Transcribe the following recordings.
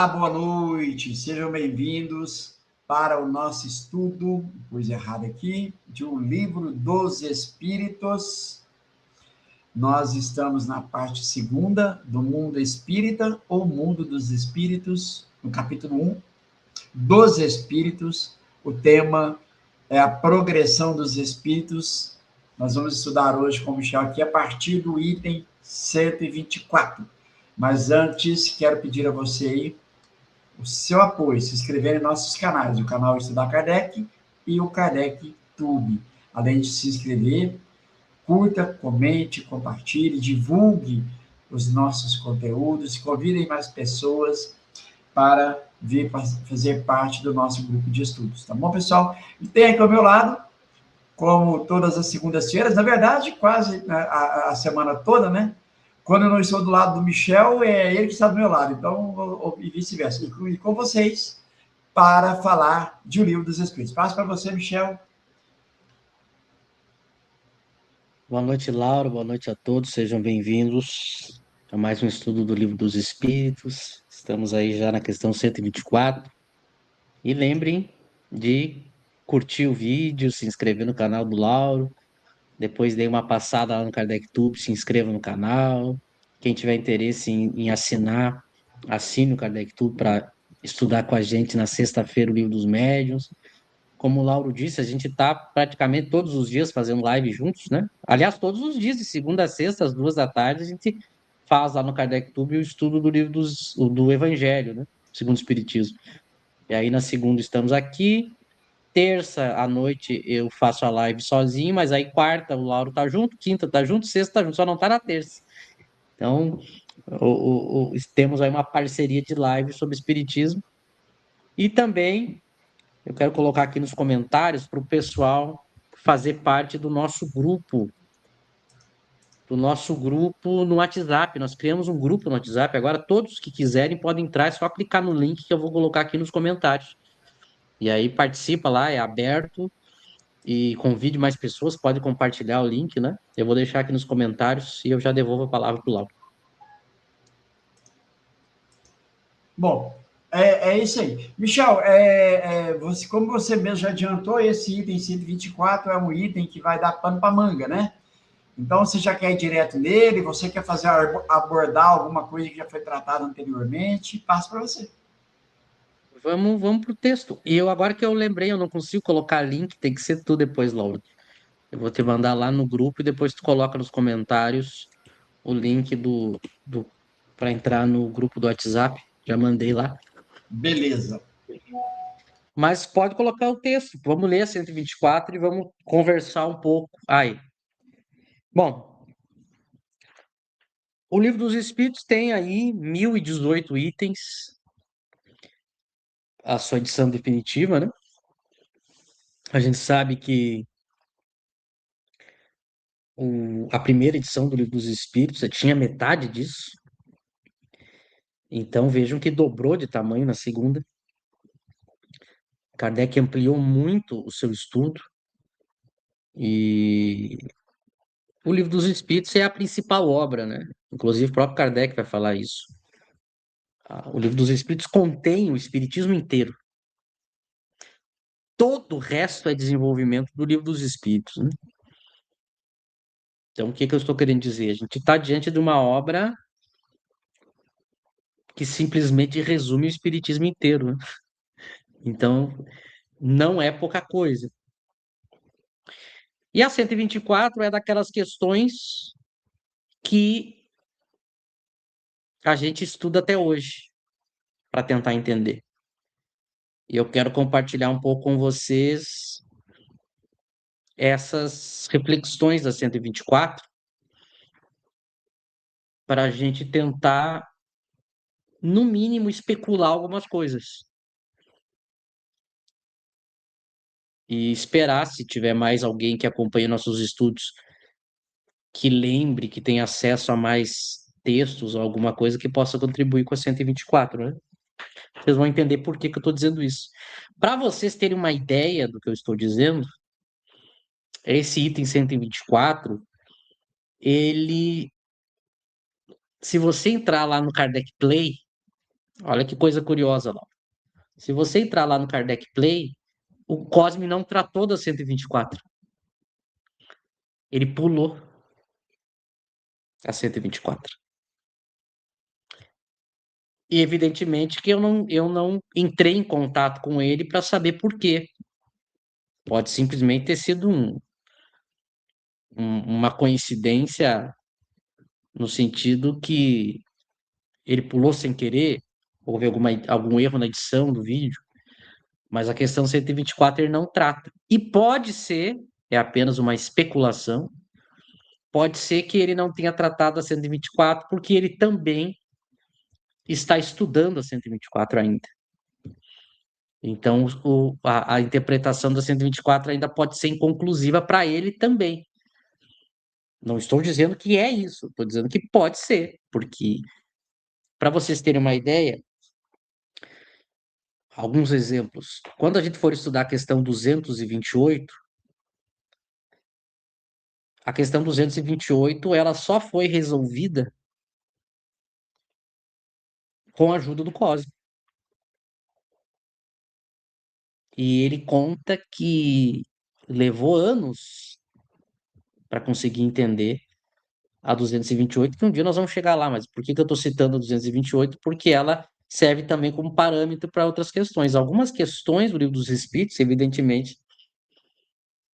Olá, boa noite, sejam bem-vindos para o nosso estudo, pus errado aqui, de um livro dos Espíritos. Nós estamos na parte segunda do Mundo Espírita, ou Mundo dos Espíritos, no capítulo 1, dos Espíritos. O tema é a progressão dos Espíritos. Nós vamos estudar hoje com o Michel aqui a partir do item 124. Mas antes, quero pedir a você aí o seu apoio, se inscrever em nossos canais, o canal Estudar Kardec e o Kardec Tube. Além de se inscrever, curta, comente, compartilhe, divulgue os nossos conteúdos, convidem mais pessoas para vir fazer parte do nosso grupo de estudos, tá bom, pessoal? E tem aqui ao meu lado, como todas as segundas-feiras, na verdade, quase a semana toda, né? Quando eu não estou do lado do Michel, é ele que está do meu lado, então, e vice-versa. E com vocês, para falar de O Livro dos Espíritos. Passo para você, Michel. Boa noite, Laura. Boa noite a todos. Sejam bem-vindos a mais um estudo do Livro dos Espíritos. Estamos aí já na questão 124. E lembrem de curtir o vídeo, se inscrever no canal do Lauro. Depois dê uma passada lá no Kardec Tube, se inscreva no canal. Quem tiver interesse em assinar, assine o Kardec Tube para estudar com a gente na sexta-feira o Livro dos Médiuns. Como o Lauro disse, a gente está praticamente todos os dias fazendo live juntos, né? Aliás, todos os dias, de segunda a sexta, às 2 da tarde, a gente faz lá no Kardec Tube o estudo do livro do Evangelho, né? Segundo o Espiritismo. E aí, na segunda, estamos aqui. Terça à noite eu faço a live sozinho, mas aí quarta o Lauro tá junto, quinta tá junto, sexta tá junto, só não tá na terça. Então, temos aí uma parceria de live sobre Espiritismo. E também eu quero colocar aqui nos comentários para o pessoal fazer parte do nosso grupo no WhatsApp. Nós criamos um grupo no WhatsApp. Agora, todos que quiserem podem entrar, é só clicar no link que eu vou colocar aqui nos comentários. E aí participa lá, é aberto e convide mais pessoas, pode compartilhar o link, né? Eu vou deixar aqui nos comentários e eu já devolvo a palavra para o Lauro. Bom, é isso aí. Michel, você, como você mesmo já adiantou, esse item 124 é um item que vai dar pano para manga, né? Então, você já quer ir direto nele, você quer fazer abordar alguma coisa que já foi tratada anteriormente, passo para você. Vamos para o texto. E eu, agora que eu lembrei, eu não consigo colocar link, tem que ser tu depois, Lauro. Eu vou te mandar lá no grupo e depois tu coloca nos comentários o link do para entrar no grupo do WhatsApp. Já mandei lá. Beleza. Mas pode colocar o texto. Vamos ler a 124 e vamos conversar um pouco. Aí. Bom, o Livro dos Espíritos tem aí 1018 itens, a sua edição definitiva, né? A gente sabe que a primeira edição do Livro dos Espíritos tinha metade disso. Então vejam que dobrou de tamanho na segunda. Kardec ampliou muito o seu estudo e o Livro dos Espíritos é a principal obra, né? Inclusive o próprio Kardec vai falar isso. O Livro dos Espíritos contém o Espiritismo inteiro. Todo o resto é desenvolvimento do Livro dos Espíritos, né? Então, o que eu estou querendo dizer? A gente está diante de uma obra que simplesmente resume o Espiritismo inteiro, né? Então, não é pouca coisa. E a 124 é daquelas questões que a gente estuda até hoje para tentar entender. E eu quero compartilhar um pouco com vocês essas reflexões da 124 para a gente tentar, no mínimo, especular algumas coisas. E esperar, se tiver mais alguém que acompanhe nossos estudos, que lembre, que tenha acesso a mais textos ou alguma coisa que possa contribuir com a 124, né? Vocês vão entender por que eu estou dizendo isso. Para vocês terem uma ideia do que eu estou dizendo, esse item 124, ele, se você entrar lá no Kardec Play, Olha que coisa curiosa lá. Se você entrar lá no Kardec Play, o Cosme não tratou da 124. Ele pulou a 124. E evidentemente que eu não entrei em contato com ele para saber por quê. Pode simplesmente ter sido uma coincidência no sentido que ele pulou sem querer, houve algum erro na edição do vídeo, mas a questão 124 ele não trata. E pode ser, é apenas uma especulação, pode ser que ele não tenha tratado a 124 porque ele também está estudando a 124 ainda. Então, a interpretação da 124 ainda pode ser inconclusiva para ele também. Não estou dizendo que é isso, estou dizendo que pode ser, porque, para vocês terem uma ideia, alguns exemplos. Quando a gente for estudar a questão 228, a questão 228 ela só foi resolvida com a ajuda do Cosme. E ele conta que levou anos para conseguir entender a 228, que um dia nós vamos chegar lá, mas por que que eu estou citando a 228? Porque ela serve também como parâmetro para outras questões. Algumas questões do Livro dos Espíritos, evidentemente,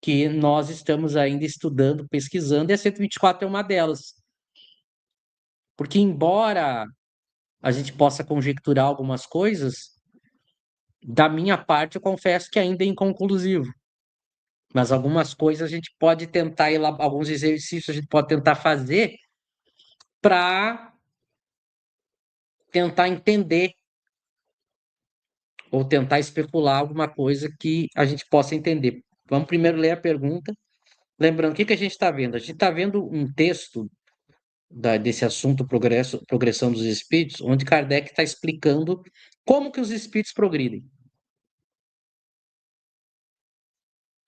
que nós estamos ainda estudando, pesquisando, e a 124 é uma delas. Porque, embora a gente possa conjecturar algumas coisas, da minha parte, eu confesso que ainda é inconclusivo. Mas algumas coisas a gente pode tentar, alguns exercícios a gente pode tentar fazer para tentar entender ou tentar especular alguma coisa que a gente possa entender. Vamos primeiro ler a pergunta. Lembrando, o que que a gente está vendo? A gente está vendo um texto desse assunto progressão dos espíritos, onde Kardec está explicando como que os espíritos progridem,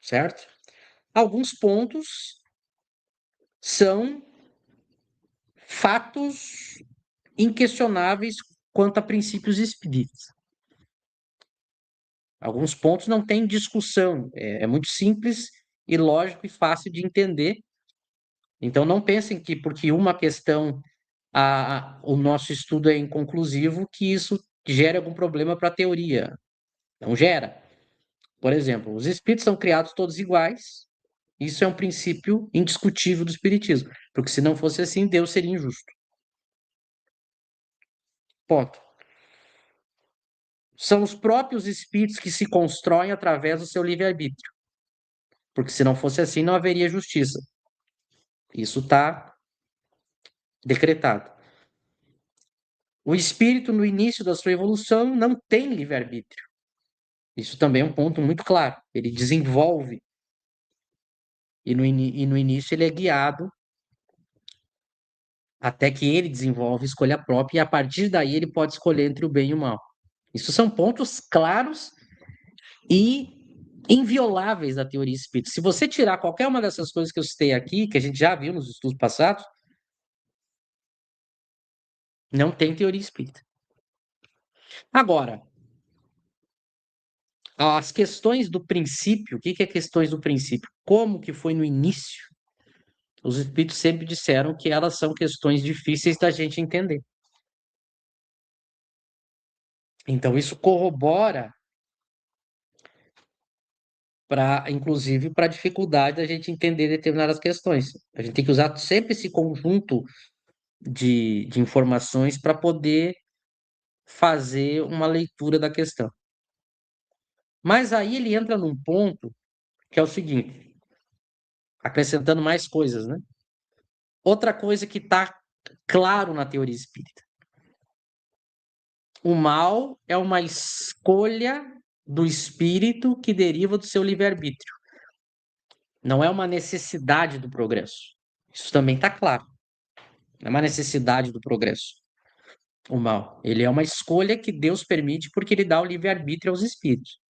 certo? Alguns pontos são fatos inquestionáveis quanto a princípios espíritas. Alguns pontos não tem discussão, é muito simples e lógico e fácil de entender. Então, não pensem que porque uma questão o nosso estudo é inconclusivo, que isso gera algum problema para a teoria. Não gera. Por exemplo, os espíritos são criados todos iguais. Isso é um princípio indiscutível do espiritismo, porque se não fosse assim, Deus seria injusto. Ponto. São os próprios espíritos que se constroem através do seu livre-arbítrio, porque se não fosse assim, não haveria justiça. Isso está decretado. O espírito, no início da sua evolução, não tem livre-arbítrio. Isso também é um ponto muito claro. Ele desenvolve, e no início ele é guiado até que ele desenvolve escolha própria, e a partir daí ele pode escolher entre o bem e o mal. Isso são pontos claros e invioláveis da teoria espírita. Se você tirar qualquer uma dessas coisas que eu citei aqui, que a gente já viu nos estudos passados, não tem teoria espírita. Agora, as questões do princípio, o que que é questões do princípio? Como que foi no início? Os espíritos sempre disseram que elas são questões difíceis da gente entender. Então, isso corrobora inclusive, para a dificuldade da gente entender determinadas questões. A gente tem que usar sempre esse conjunto de informações para poder fazer uma leitura da questão. Mas aí ele entra num ponto que é o seguinte, acrescentando mais coisas, né? Outra coisa que está claro na teoria espírita. O mal é uma escolha do espírito que deriva do seu livre-arbítrio. Não é uma necessidade do progresso. Isso também está claro. Não é uma necessidade do progresso. O mal. Ele é uma escolha que Deus permite porque ele dá o livre-arbítrio aos espíritos.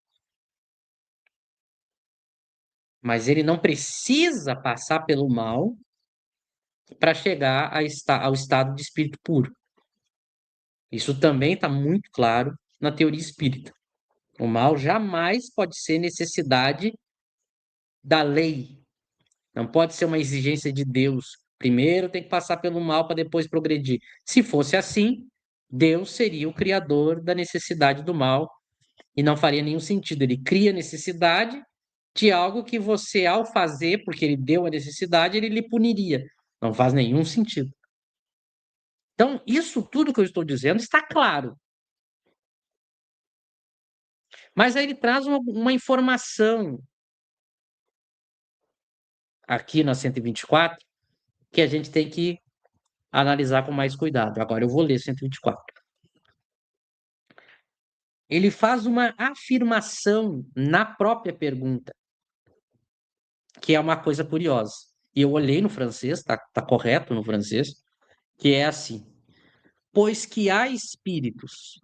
Mas ele não precisa passar pelo mal para chegar ao estado de espírito puro. Isso também está muito claro na teoria espírita. O mal jamais pode ser necessidade da lei. Não pode ser uma exigência de Deus. Primeiro tem que passar pelo mal para depois progredir. Se fosse assim, Deus seria o criador da necessidade do mal e não faria nenhum sentido. Ele cria necessidade de algo que você, ao fazer, porque ele deu a necessidade, ele lhe puniria. Não faz nenhum sentido. Então, isso tudo que eu estou dizendo está claro. Mas aí ele traz uma informação aqui na 124 que a gente tem que analisar com mais cuidado. Agora eu vou ler 124. Ele faz uma afirmação na própria pergunta, que é uma coisa curiosa. E eu olhei no francês, tá correto no francês, que é assim: pois que há espíritos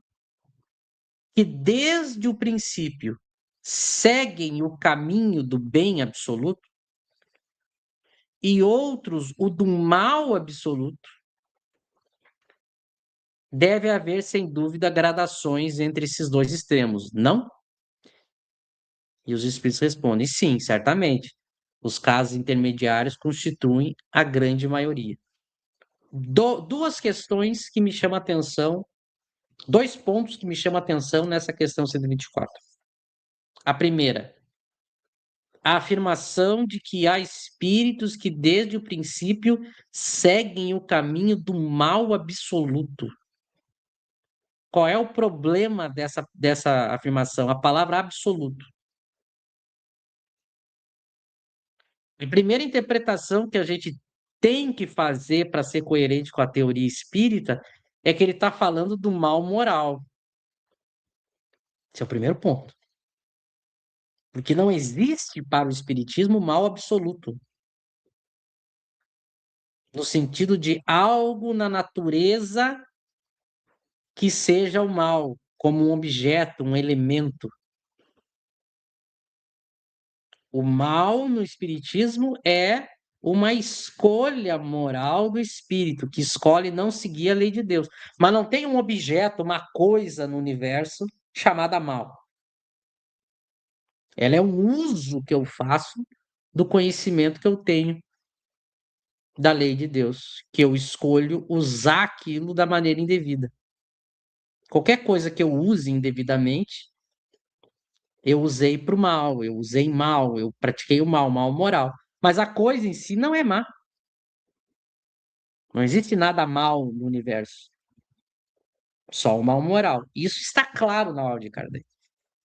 que desde o princípio seguem o caminho do bem absoluto e outros o do mal absoluto, deve haver, sem dúvida, gradações entre esses dois extremos, não? E os espíritos respondem: sim, certamente. Os casos intermediários constituem a grande maioria. Duas questões que me chamam a atenção, dois pontos que me chamam a atenção nessa questão 124. A primeira, a afirmação de que há espíritos que desde o princípio seguem o caminho do mal absoluto. Qual é o problema dessa afirmação? A palavra absoluto. A primeira interpretação que a gente tem que fazer para ser coerente com a teoria espírita é que ele está falando do mal moral. Esse é o primeiro ponto. Porque não existe para o espiritismo mal absoluto. No sentido de algo na natureza que seja o mal, como um objeto, um elemento. O mal no espiritismo é uma escolha moral do espírito, que escolhe não seguir a lei de Deus. Mas não tem um objeto, uma coisa no universo chamada mal. Ela é um uso que eu faço do conhecimento que eu tenho da lei de Deus, que eu escolho usar aquilo da maneira indevida. Qualquer coisa que eu use indevidamente, eu usei para o mal, eu usei mal, eu pratiquei o mal, mal moral. Mas a coisa em si não é má. Não existe nada mal no universo, só o mal moral. Isso está claro na obra de Kardec.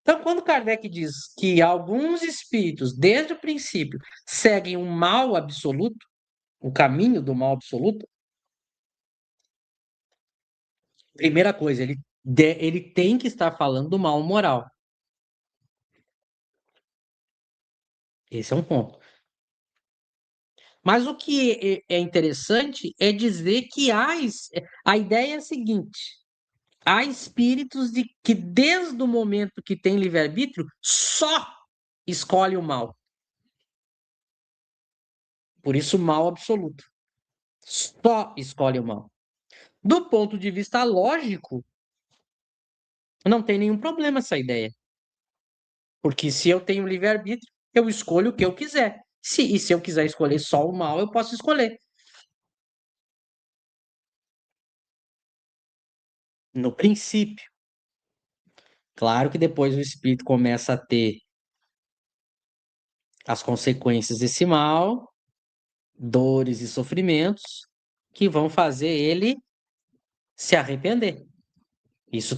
Então, quando Kardec diz que alguns espíritos, desde o princípio, seguem um mal absoluto, o caminho do mal absoluto, primeira coisa, ele tem que estar falando do mal moral. Esse é um ponto. Mas o que é interessante é dizer que a ideia é a seguinte: há espíritos que, desde o momento que tem livre-arbítrio, só escolhe o mal. Por isso, o mal absoluto. Só escolhe o mal. Do ponto de vista lógico, não tem nenhum problema essa ideia. Porque se eu tenho livre-arbítrio, eu escolho o que eu quiser. E se eu quiser escolher só o mal, eu posso escolher. No princípio. Claro que depois o espírito começa a ter as consequências desse mal, dores e sofrimentos, que vão fazer ele se arrepender. Isso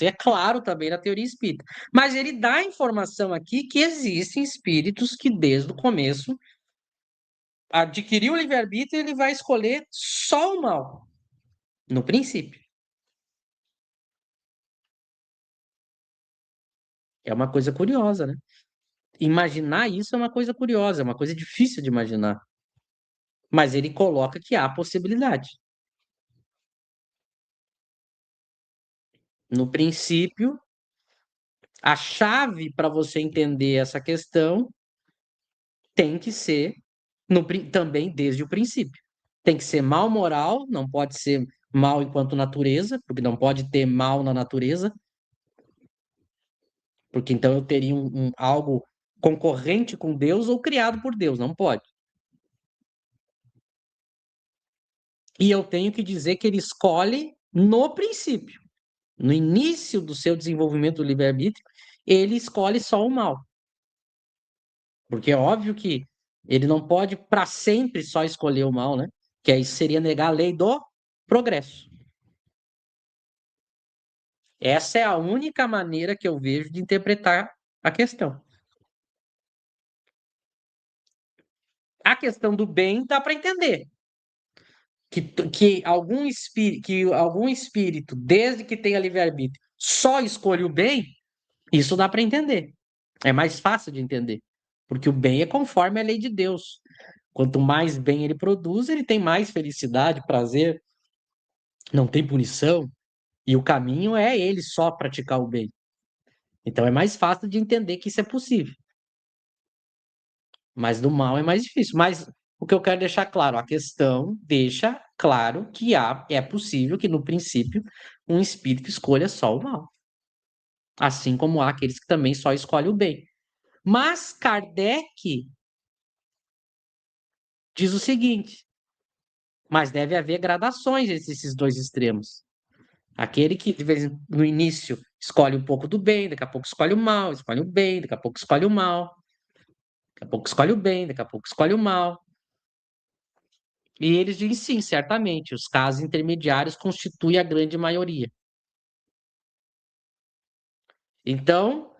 é claro também na teoria espírita. Mas ele dá a informação aqui que existem espíritos que desde o começo adquiriu o livre-arbítrio e ele vai escolher só o mal, no princípio. É uma coisa curiosa, né? Imaginar isso é uma coisa curiosa, é uma coisa difícil de imaginar. Mas ele coloca que há possibilidade. No princípio, a chave para você entender essa questão tem que ser também desde o princípio. Tem que ser mal moral, não pode ser mal enquanto natureza, porque não pode ter mal na natureza, porque então eu teria algo concorrente com Deus ou criado por Deus, não pode. E eu tenho que dizer que ele escolhe no princípio, no início do seu desenvolvimento do livre-arbítrio, ele escolhe só o mal. Porque é óbvio que ele não pode para sempre só escolher o mal, né? Que aí seria negar a lei do progresso. Essa é a única maneira que eu vejo de interpretar a questão. A questão do bem dá para entender. Que algum espírito, desde que tenha livre-arbítrio, só escolhe o bem, isso dá para entender. É mais fácil de entender. Porque o bem é conforme a lei de Deus. Quanto mais bem ele produz, ele tem mais felicidade, prazer, não tem punição. E o caminho é ele só praticar o bem. Então é mais fácil de entender que isso é possível. Mas do mal é mais difícil. Mas o que eu quero deixar claro, a questão deixa claro que é possível que, no princípio, um espírito escolha só o mal. Assim como há aqueles que também só escolhem o bem. Mas Kardec diz o seguinte: mas deve haver gradações entre esses dois extremos. Aquele que, no início, escolhe um pouco do bem, daqui a pouco escolhe o mal, escolhe o bem, daqui a pouco escolhe o mal, daqui a pouco escolhe o bem, daqui a pouco escolhe o mal. E eles dizem sim, certamente, os casos intermediários constituem a grande maioria. Então,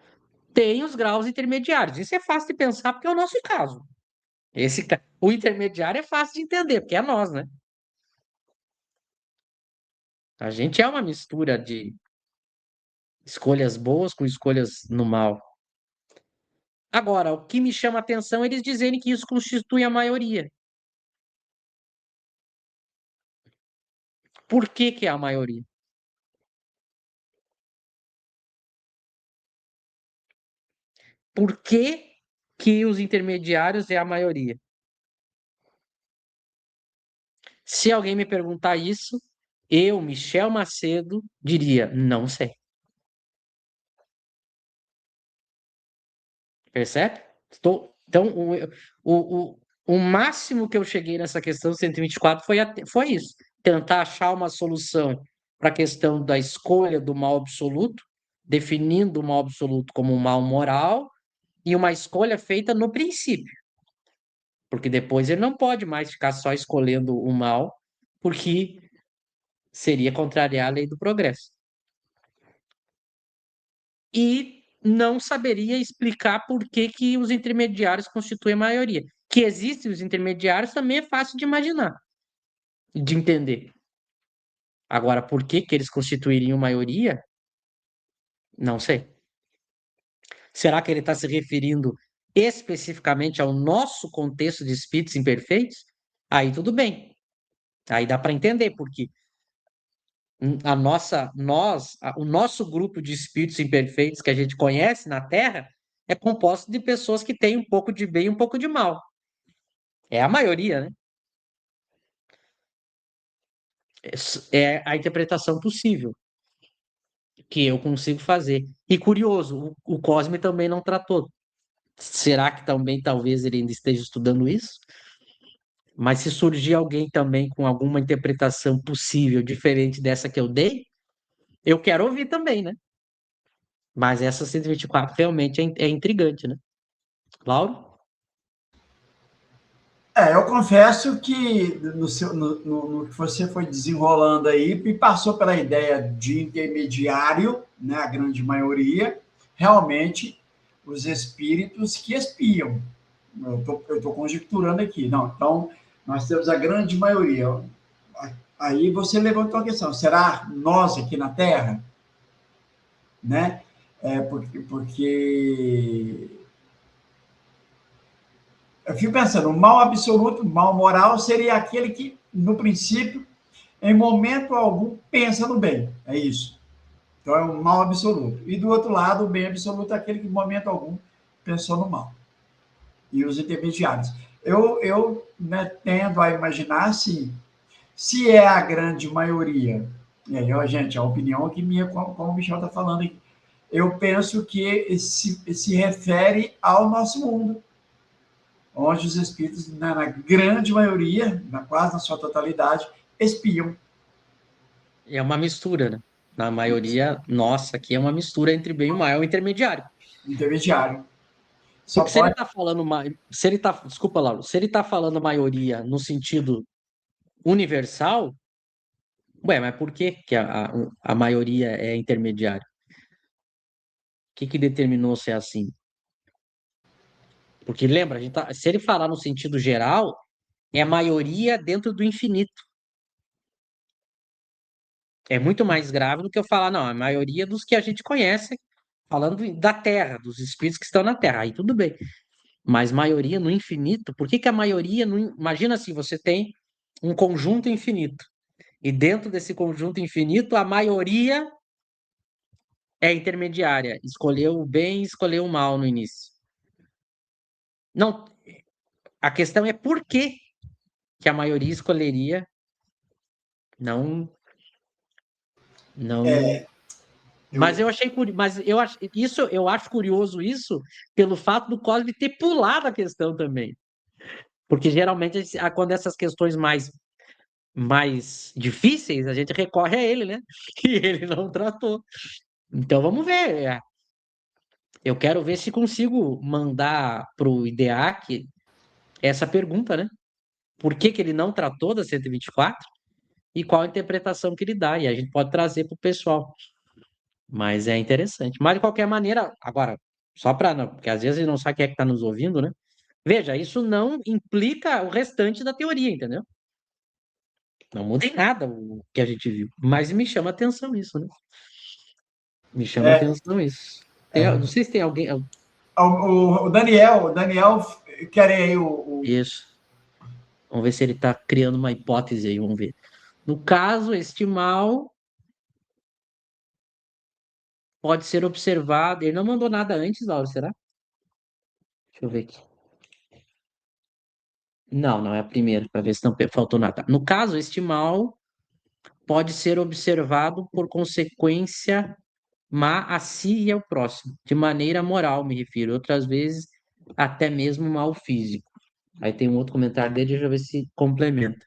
tem os graus intermediários. Isso é fácil de pensar porque é o nosso caso. O intermediário é fácil de entender, porque é nós, né? A gente é uma mistura de escolhas boas com escolhas no mal. Agora, o que me chama a atenção é eles dizerem que isso constitui a maioria. Por que que é a maioria? Por que que os intermediários é a maioria? Se alguém me perguntar isso, eu, Michel Macedo, diria, não sei. Percebe? Então, o máximo que eu cheguei nessa questão 124 foi isso. Tentar achar uma solução para a questão da escolha do mal absoluto, definindo o mal absoluto como um mal moral, e uma escolha feita no princípio. Porque depois ele não pode mais ficar só escolhendo o mal, porque seria contrariar a lei do progresso. E não saberia explicar por que que os intermediários constituem a maioria. Que existem os intermediários também é fácil de imaginar, de entender. Agora, por que que eles constituiriam maioria? Não sei. Será que ele está se referindo especificamente ao nosso contexto de espíritos imperfeitos? Aí tudo bem. Aí dá para entender, porque o nosso grupo de espíritos imperfeitos que a gente conhece na Terra é composto de pessoas que têm um pouco de bem e um pouco de mal. É a maioria, né? É a interpretação possível que eu consigo fazer. E curioso, o Cosme também não tratou. Será que também talvez ele ainda esteja estudando isso? Mas se surgir alguém também com alguma interpretação possível diferente dessa que eu dei, eu quero ouvir também, né? Mas essa 124 realmente é intrigante, né? Lauro? Eu confesso que no que você foi desenrolando aí, me passou pela ideia de intermediário, né, a grande maioria, realmente os espíritos que espiam. Eu estou conjecturando aqui. Não, então, nós temos a grande maioria. Aí você levantou a questão, será nós aqui na Terra? Né? Porque eu fico pensando, o mal absoluto, o mal moral, seria aquele que, no princípio, em momento algum, pensa no bem. É isso. Então, é o mal absoluto. E do outro lado, o bem absoluto é aquele que, em momento algum, pensou no mal. E os intermediários. Eu né, tendo a imaginar assim, Se é a grande maioria, e aí, ó, gente, a opinião aqui minha, como o Michel está falando aqui, eu penso que se refere ao nosso mundo, onde os espíritos, na grande maioria, quase na sua totalidade, espiam. É uma mistura, né? Na maioria, nossa, aqui é uma mistura entre bem e o mal, é o intermediário. Intermediário. Só Porque se ele pode. está falando, se ele tá, desculpa, Lauro, se ele está falando maioria no sentido universal, ué, mas por que que a maioria é intermediária? O que que determinou ser assim? Porque lembra, se ele falar no sentido geral, é a maioria dentro do infinito. É muito mais grave do que eu falar, não, a maioria dos que a gente conhece, falando da Terra, dos espíritos que estão na Terra, aí tudo bem. Mas maioria no infinito, por que que a maioria no, imagina assim, você tem um conjunto infinito, e dentro desse conjunto infinito, a maioria é intermediária, escolheu o bem e escolheu o mal no início. Não, a questão é por que que a maioria escolheria não, não. Mas Eu, eu achei mas eu acho curioso isso pelo fato do Cosme ter pulado a questão também. Porque geralmente quando essas questões mais difíceis, a gente recorre a ele, né? E ele não tratou. Então vamos ver. Eu quero ver se consigo mandar para o IDEAC essa pergunta, né? Por que que ele não tratou da 124 e qual a interpretação que ele dá? E a gente pode trazer para o pessoal. Mas é interessante. Mas de qualquer maneira, agora, só para não, porque às vezes ele não sabe quem é que está nos ouvindo, né? Veja, isso não implica o restante da teoria, entendeu? Não muda em nada o que a gente viu. Mas me chama atenção isso, né? Me chama atenção isso. Não sei se tem alguém. o Daniel, quer aí Isso. Vamos ver se ele está criando uma hipótese aí, vamos ver. No caso, este mal pode ser observado. Ele não mandou nada antes, Laura, será? Deixa eu ver aqui. Não, não é a primeira, para ver se não faltou nada. No caso, este mal pode ser observado por consequência má a si e ao próximo, de maneira moral, me refiro. Outras vezes, até mesmo mal físico. Aí tem um outro comentário dele, deixa eu ver se complementa.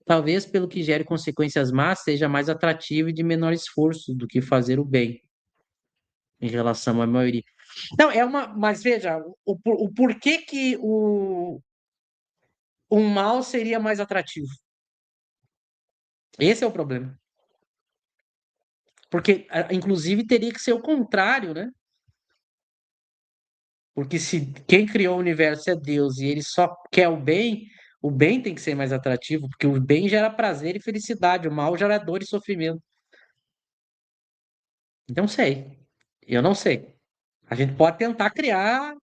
Talvez pelo que gere consequências más seja mais atrativo e de menor esforço do que fazer o bem, em relação à maioria. Não, é uma. Mas veja, o porquê que o mal seria mais atrativo? Esse é o problema. Porque, inclusive, teria que ser o contrário, né? Porque se quem criou o universo é Deus e ele só quer o bem tem que ser mais atrativo, porque o bem gera prazer e felicidade, o mal gera dor e sofrimento. Não sei. Eu não sei. A gente pode tentar criar.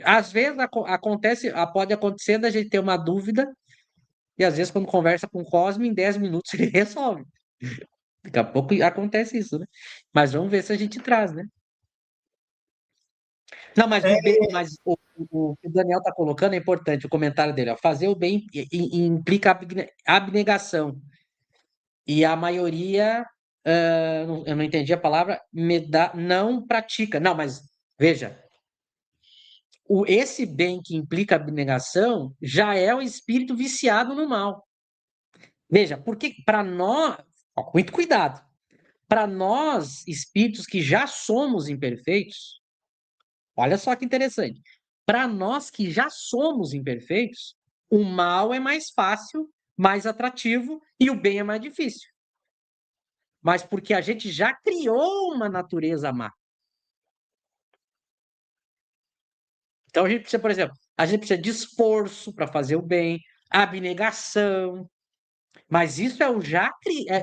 Às vezes acontece, pode acontecer da gente ter uma dúvida, e às vezes, quando conversa com o Cosme, em 10 minutos ele resolve. Daqui a pouco acontece isso, né? Mas vamos ver se a gente traz, né? Não, mas, é, mas o que o Daniel está colocando é importante, o comentário dele. Ó, fazer o bem implica abnegação. E a maioria, eu não entendi a palavra, não pratica. Não, mas veja, esse bem que implica abnegação já é o espírito viciado no mal. Veja, porque para nós, ó, muito cuidado, para nós, espíritos que já somos imperfeitos, olha só que interessante. Para nós que já somos imperfeitos, o mal é mais fácil, mais atrativo e o bem é mais difícil. Mas porque a gente já criou uma natureza má. Então a gente precisa, por exemplo, a gente precisa de esforço para fazer o bem, abnegação. Mas isso é o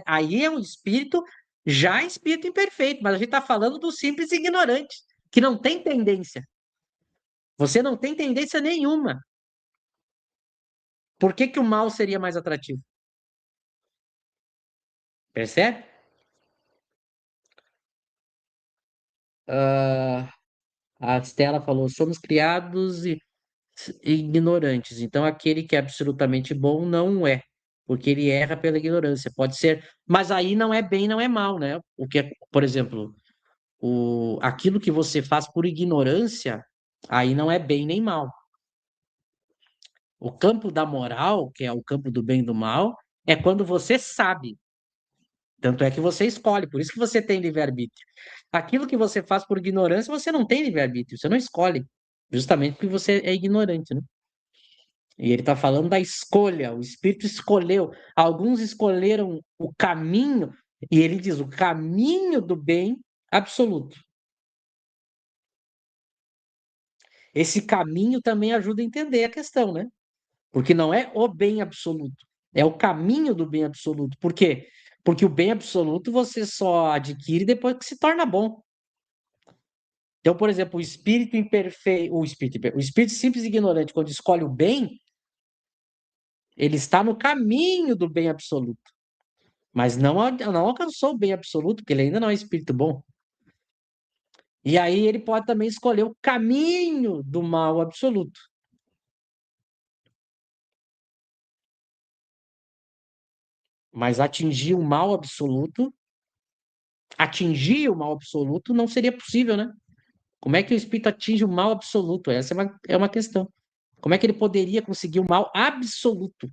aí é um espírito já espírito imperfeito, mas a gente está falando do simples ignorante, que não tem tendência. Você não tem tendência nenhuma. Por que que o mal seria mais atrativo? Percebe? Ah, a Stella falou: somos criados ignorantes. Então, aquele que é absolutamente bom não é, porque ele erra pela ignorância. Pode ser, mas aí não é bem, não é mal, né? O que é, por exemplo, aquilo que você faz por ignorância, aí não é bem nem mal. O campo da moral, que é o campo do bem e do mal, é quando você sabe. Tanto é que você escolhe, por isso que você tem livre-arbítrio. Aquilo que você faz por ignorância, você não tem livre-arbítrio, você não escolhe, justamente porque você é ignorante, né? E ele está falando da escolha, o Espírito escolheu. Alguns escolheram o caminho, e ele diz o caminho do bem absoluto. Esse caminho também ajuda a entender a questão, né? Porque não é o bem absoluto, é o caminho do bem absoluto. Por quê? Porque o bem absoluto você só adquire depois que se torna bom. Então, por exemplo, o espírito imperfeito, o espírito simples e ignorante, quando escolhe o bem, ele está no caminho do bem absoluto. Mas não alcançou o bem absoluto, porque ele ainda não é espírito bom. E aí ele pode também escolher o caminho do mal absoluto. Mas atingir o mal absoluto não seria possível, né? Como é que o espírito atinge o mal absoluto? Essa é uma questão. Como é que ele poderia conseguir o mal absoluto?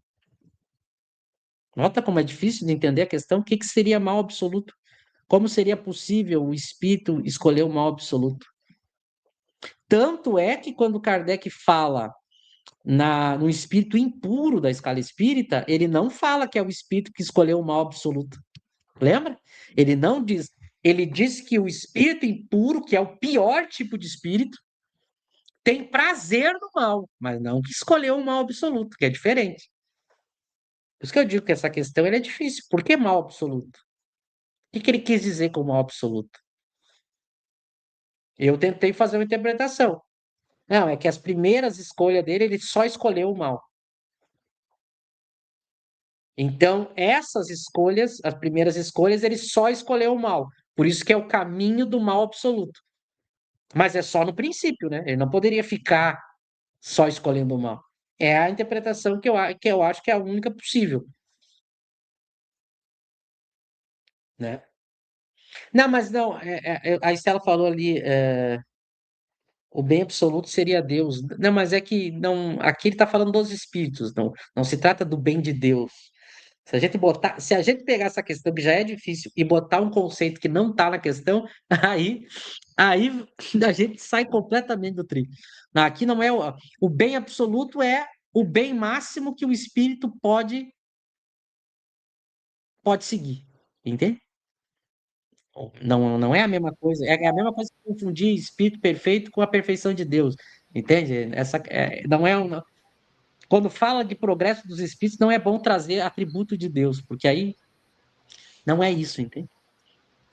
Nota como é difícil de entender a questão. O que seria mal absoluto? Como seria possível o espírito escolher o mal absoluto? Tanto é que quando Kardec fala no espírito impuro da escala espírita, ele não fala que é o espírito que escolheu o mal absoluto. Lembra? Ele não diz. Ele diz que o espírito impuro, que é o pior tipo de espírito, tem prazer no mal, mas não que escolheu o mal absoluto, que é diferente. Por isso que eu digo que essa questão é difícil. Por que mal absoluto? O que ele quis dizer com mal absoluto? Eu tentei fazer uma interpretação. Não, é que as primeiras escolhas dele, ele só escolheu o mal. Então, essas escolhas, as primeiras escolhas, ele só escolheu o mal. Por isso que é o caminho do mal absoluto. Mas é só no princípio, né? Ele não poderia ficar só escolhendo o mal. É a interpretação que eu acho que é a única possível, né? Não, mas não, a Estela falou ali, o bem absoluto seria Deus. Não, mas é que não, aqui ele está falando dos espíritos, não se trata do bem de Deus. Se a gente pegar essa questão que já é difícil e botar um conceito que não está na questão, aí a gente sai completamente do trilho. Aqui não é o bem absoluto é o bem máximo que o espírito pode seguir, entende? Não é a mesma coisa, é a mesma coisa que confundir espírito perfeito com a perfeição de Deus, entende? Não é quando fala de progresso dos espíritos, não é bom trazer atributo de Deus, porque aí não é isso, entende?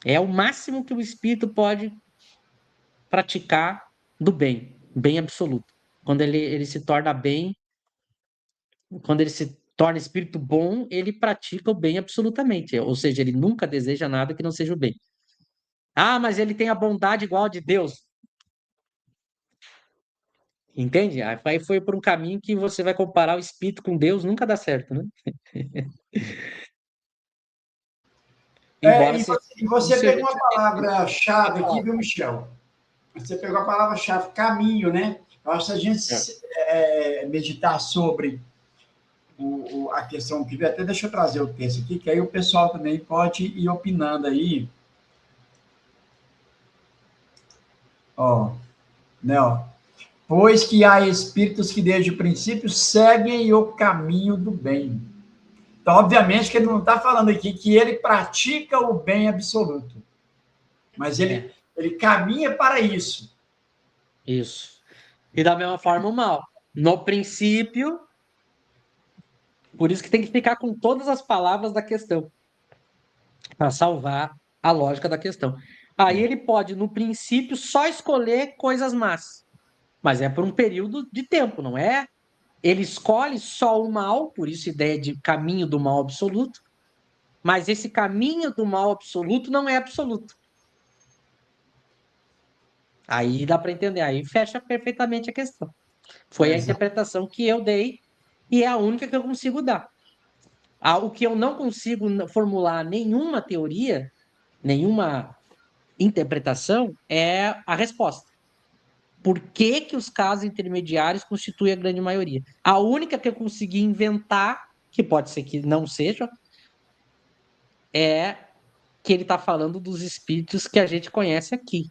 É o máximo que o espírito pode praticar do bem, bem absoluto. Quando ele se torna bem, quando ele se torna espírito bom, ele pratica o bem absolutamente, ou seja, ele nunca deseja nada que não seja o bem. Ah, mas ele tem a bondade igual a de Deus. Entende? Aí foi por um caminho que você vai comparar o espírito com Deus, nunca dá certo, né? Embora E seja você isso, pegou uma palavra-chave aqui, viu, Michel? Você pegou a palavra-chave caminho, né? Eu acho que se a gente meditar sobre a questão que até deixa eu trazer o texto aqui, que aí o pessoal também pode ir opinando aí. Ó, né, ó. Pois que há espíritos que desde o princípio seguem o caminho do bem. Então, obviamente que ele não está falando aqui que ele pratica o bem absoluto, mas ele caminha para isso. Isso. E da mesma forma o mal. No princípio, por isso que tem que ficar com todas as palavras da questão, para salvar a lógica da questão. Aí ele pode, no princípio, só escolher coisas más, mas é por um período de tempo, não é? Ele escolhe só o mal, por isso ideia de caminho do mal absoluto, mas esse caminho do mal absoluto não é absoluto. Aí dá para entender, aí fecha perfeitamente a questão. Foi a interpretação que eu dei e é a única que eu consigo dar. O que eu não consigo formular nenhuma teoria, nenhuma interpretação, é a resposta. Por que que os casos intermediários constituem a grande maioria? A única que eu consegui inventar, que pode ser que não seja, é que ele está falando dos espíritos que a gente conhece aqui.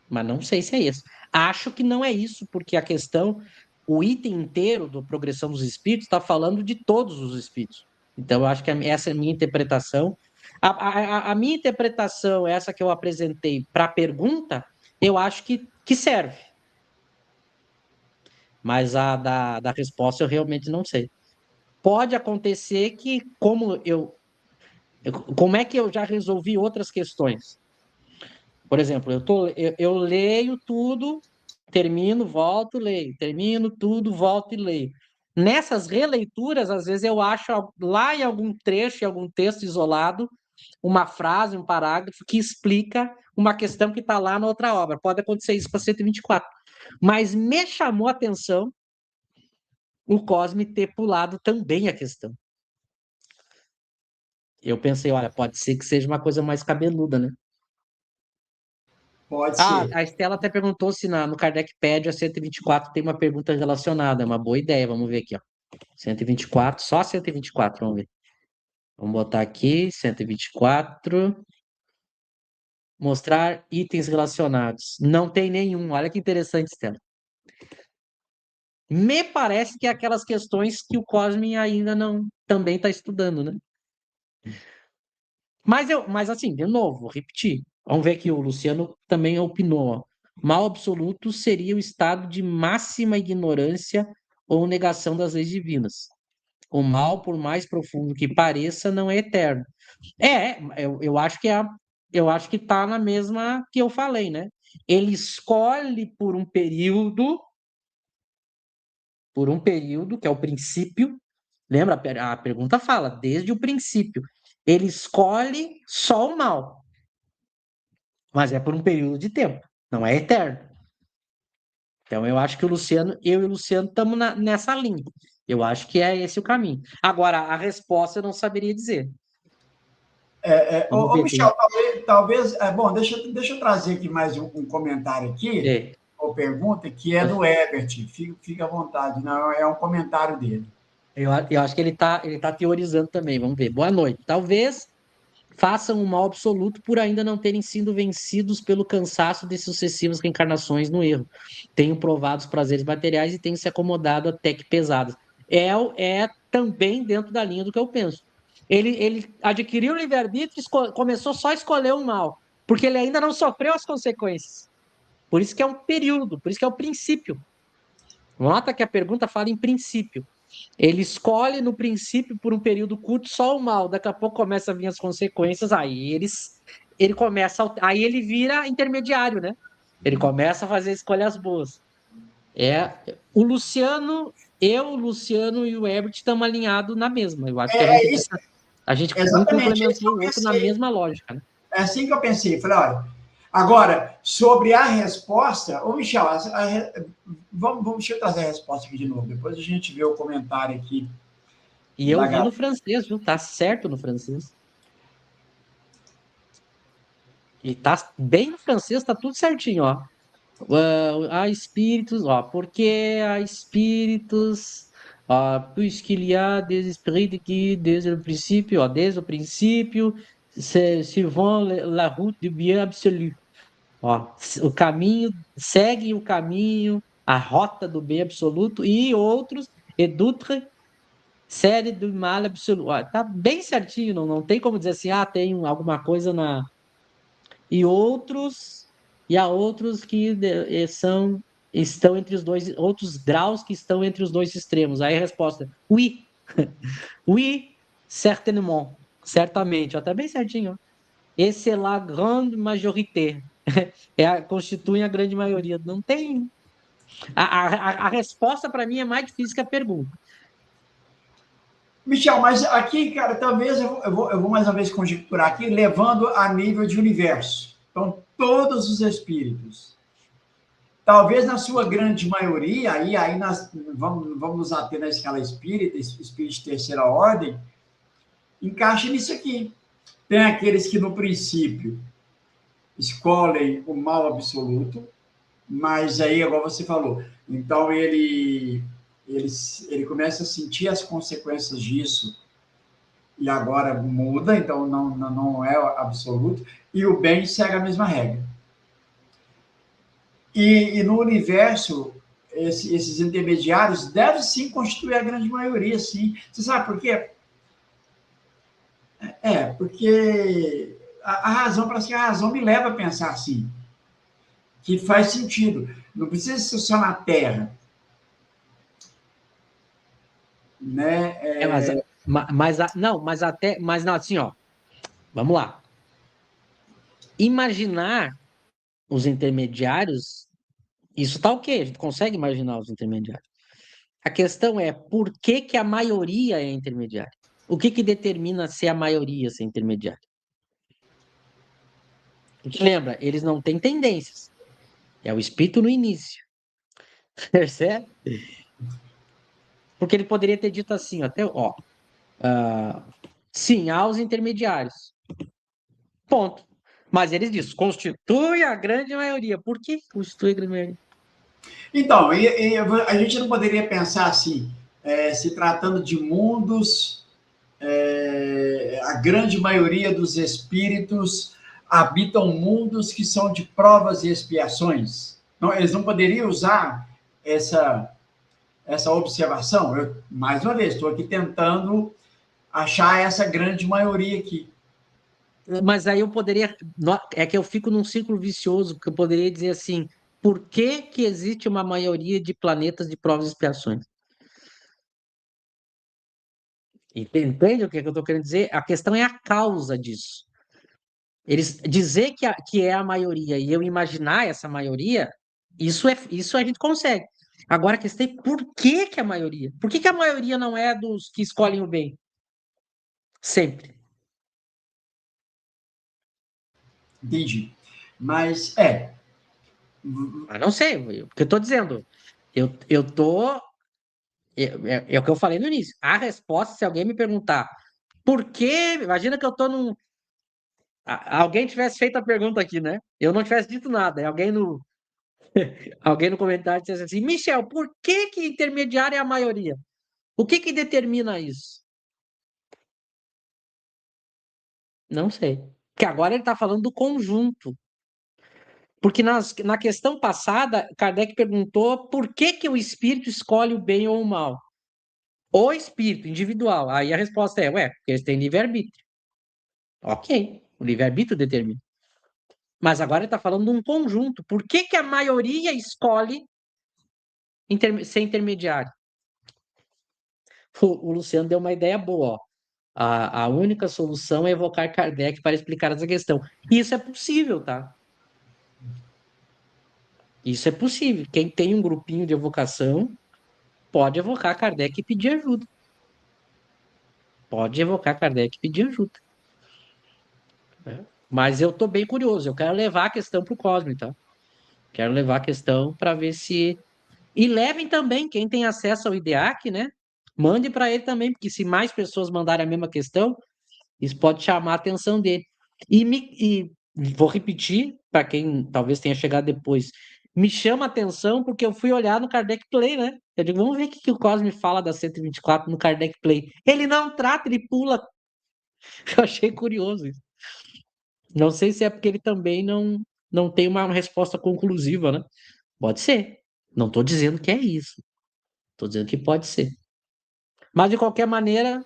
Mas não sei se é isso. Acho que não é isso, porque a questão, o item inteiro da progressão dos espíritos está falando de todos os espíritos. Então, eu acho que essa é a minha interpretação. A minha interpretação, essa que eu apresentei para a pergunta, eu acho que serve. Mas a da resposta eu realmente não sei. Pode acontecer que, como é que eu já resolvi outras questões? Por exemplo, eu leio tudo, termino, volto, leio. Termino tudo, volto e leio. Nessas releituras, às vezes eu acho lá em algum trecho, em algum texto isolado, uma frase, um parágrafo que explica uma questão que está lá na outra obra. Pode acontecer isso com a 124. Mas me chamou a atenção o Cosme ter pulado também a questão. Eu pensei, olha, pode ser que seja uma coisa mais cabeluda, né? Pode ser. A Estela até perguntou se no Kardecpédia 124 tem uma pergunta relacionada. É uma boa ideia, vamos ver aqui, ó. 124, só 124, vamos ver. Vamos botar aqui, 124. Mostrar itens relacionados. Não tem nenhum. Olha que interessante, Estela. Me parece que é aquelas questões que o Cosme ainda não também está estudando, né? Mas assim, de novo, vou repetir. Vamos ver que o Luciano também opinou. Ó. Mal absoluto seria o estado de máxima ignorância ou negação das leis divinas. O mal, por mais profundo que pareça, não é eterno. Eu acho que eu acho que está na mesma que eu falei, né? Ele escolhe por um período, que é o princípio. Lembra? A pergunta fala, desde o princípio. Ele escolhe só o mal, mas é por um período de tempo, não é eterno. Então, eu acho que eu e o Luciano estamos nessa linha. Eu acho que é esse o caminho. Agora, a resposta eu não saberia dizer. Vamos ver. Michel, bom, deixa eu trazer aqui mais um comentário aqui, ou pergunta, que é do Herbert. Fica à vontade, não, é um comentário dele. Eu acho que ele tá teorizando também. Vamos ver. Boa noite. Talvez façam um mal absoluto por ainda não terem sido vencidos pelo cansaço de sucessivas reencarnações no erro. Tenham provado os prazeres materiais e tenham se acomodado até que pesados. É também dentro da linha do que eu penso. Ele adquiriu o livre-arbítrio e começou só a escolher o mal, porque ele ainda não sofreu as consequências. Por isso que é um período, por isso que é o princípio. Nota que a pergunta fala em princípio. Ele escolhe no princípio por um período curto só o mal, daqui a pouco começa a vir as consequências, ele começa, aí ele vira intermediário, né? Ele começa a fazer escolhas boas. O Luciano e o Herbert estamos alinhados na mesma. Eu acho que a gente um complementou o outro na mesma lógica, né? É assim que eu pensei. Falei, olha, agora, sobre a resposta, Michel, deixa eu trazer a resposta aqui de novo, depois a gente vê o comentário aqui. E eu vi no francês, viu? Tá certo no francês. E tá bem no francês, tá tudo certinho, ó. Há espíritos, ó, porque há espíritos, ó, puisqu'il y a des esprits qui, desde o princípio, suivant la route du bien absolu. Ó, o caminho, seguem o caminho, a rota do bem absoluto, e outros, et d'autres, série do mal absoluto. Ó, tá bem certinho, não tem como dizer assim, tem alguma coisa na. E há outros que estão entre os dois, outros graus que estão entre os dois extremos. Aí a resposta, oui, oui, certainement, certamente, até bem certinho. Esse é la grande majorité, constitui a grande maioria. Não tem. A resposta para mim é mais difícil que a pergunta. Michel, mas aqui, cara, talvez eu vou mais uma vez conjecturar aqui, levando a nível de universo. Então, todos os espíritos Talvez na sua grande maioria, aí nós vamos nos ater na escala espírita, espírito de terceira ordem, encaixa nisso aqui. Tem aqueles que, no princípio, escolhem o mal absoluto, mas aí, agora você falou, então ele começa a sentir as consequências disso e agora muda, então não é absoluto, e o bem segue a mesma regra. E no universo, esses intermediários devem sim constituir a grande maioria, sim. Você sabe por quê? Porque a razão, parece que a razão me leva a pensar assim, que faz sentido. Não precisa ser só na Terra. Né? Mas não, assim, ó, vamos lá. Imaginar os intermediários, isso tá ok, a gente consegue imaginar os intermediários. A questão é por que que a maioria é intermediária? O que que determina se a maioria ser intermediária? Porque lembra, eles não têm tendências. É o espírito no início. Percebe? Porque ele poderia ter dito assim, até, ó, sim, há os intermediários. Ponto. Mas eles dizem, constitui a grande maioria. Por que constitui a grande maioria? Então, a gente não poderia pensar assim, se tratando de mundos, a grande maioria dos espíritos habitam mundos que são de provas e expiações. Não, eles não poderiam usar essa observação? Mais uma vez, estou aqui tentando achar essa grande maioria aqui. Mas aí eu poderia. É que eu fico num círculo vicioso, porque eu poderia dizer assim: por que que existe uma maioria de planetas de provas e expiações? Entende o que eu estou querendo dizer? A questão é a causa disso. Eles dizer que é a maioria e eu imaginar essa maioria, isso a gente consegue. Agora a questão é por que que a maioria? Por que que a maioria não é dos que escolhem o bem? Sempre. Entendi. Mas Mas não sei, porque eu estou dizendo. Eu tô. É o que eu falei no início. A resposta, se alguém me perguntar por quê, imagina que eu tô num. Alguém tivesse feito a pergunta aqui, né? Eu não tivesse dito nada. E alguém no comentário dissesse assim: Michel, por que que intermediário é a maioria? O que que determina isso? Não sei. Porque agora ele está falando do conjunto. Porque na questão passada, Kardec perguntou por que que o espírito escolhe o bem ou o mal. O espírito individual. Aí a resposta é, porque eles têm livre-arbítrio. Ok, o livre-arbítrio determina. Mas agora ele está falando de um conjunto. Por que que a maioria escolhe ser intermediário? O Luciano deu uma ideia boa, ó. A única solução é evocar Kardec para explicar essa questão. Isso é possível, tá? Isso é possível. Quem tem um grupinho de evocação pode evocar Kardec e pedir ajuda. Pode evocar Kardec e pedir ajuda. Mas eu estou bem curioso. Eu quero levar a questão para o Cosme, tá? Quero levar a questão para ver se. E levem também, quem tem acesso ao IDEAC, né? Mande para ele também, porque se mais pessoas mandarem a mesma questão, isso pode chamar a atenção dele. E vou repetir, para quem talvez tenha chegado depois, me chama a atenção porque eu fui olhar no Kardec Play, né? Eu digo, vamos ver o que o Cosme fala da 124 no Kardec Play. Ele não trata, ele pula. Eu achei curioso isso. Não sei se é porque ele também não tem uma resposta conclusiva, né? Pode ser. Não estou dizendo que é isso. Estou dizendo que pode ser. Mas, de qualquer maneira,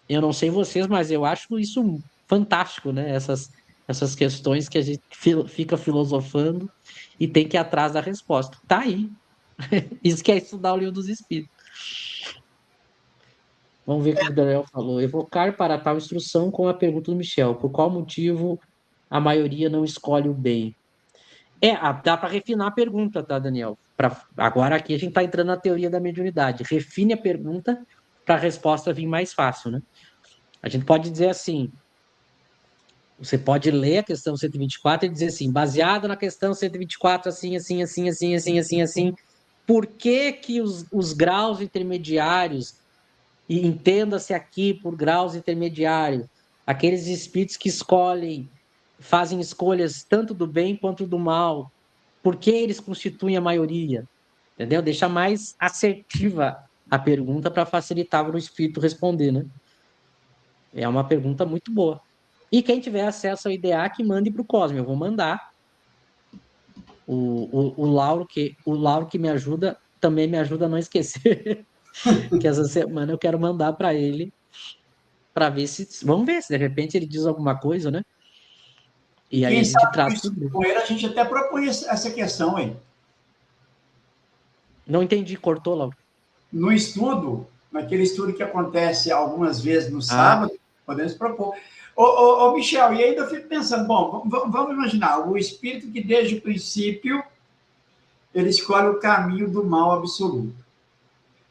eu não sei vocês, mas eu acho isso fantástico, né? Essas questões que a gente fica filosofando e tem que ir atrás da resposta. Tá aí. Isso que é estudar o livro dos Espíritos. Vamos ver o que o Daniel falou. Evocar para tal instrução com a pergunta do Michel. Por qual motivo a maioria não escolhe o bem? Dá para refinar a pergunta, tá, Daniel? Agora aqui a gente está entrando na teoria da mediunidade. Refine a pergunta para a resposta vir mais fácil, né? A gente pode dizer assim: Você pode ler a questão 124 e dizer assim, baseado na questão 124, assim, assim, assim, assim, assim, assim, assim, por que que os graus intermediários, e entenda-se aqui por graus intermediários, aqueles espíritos que escolhem, fazem escolhas tanto do bem quanto do mal, por que eles constituem a maioria? Entendeu? Deixa mais assertiva a pergunta para facilitar para o espírito responder, né? É uma pergunta muito boa. E quem tiver acesso ao IDEA, que mande para o Cosme. Eu vou mandar. O Lauro que me ajuda, também me ajuda a não esquecer. Que essa semana eu quero mandar para ele, para ver se. Vamos ver se de repente ele diz alguma coisa, né? E E aí quem a gente sabe traz para o isso grupo. com ele, a gente até propõe essa questão aí. Não entendi, cortou, Lauro. No estudo, naquele estudo que acontece algumas vezes no Ah, sábado, podemos propor. Ô, Michel, e ainda eu fico pensando, bom, vamos imaginar, o espírito que desde o princípio ele escolhe o caminho do mal absoluto.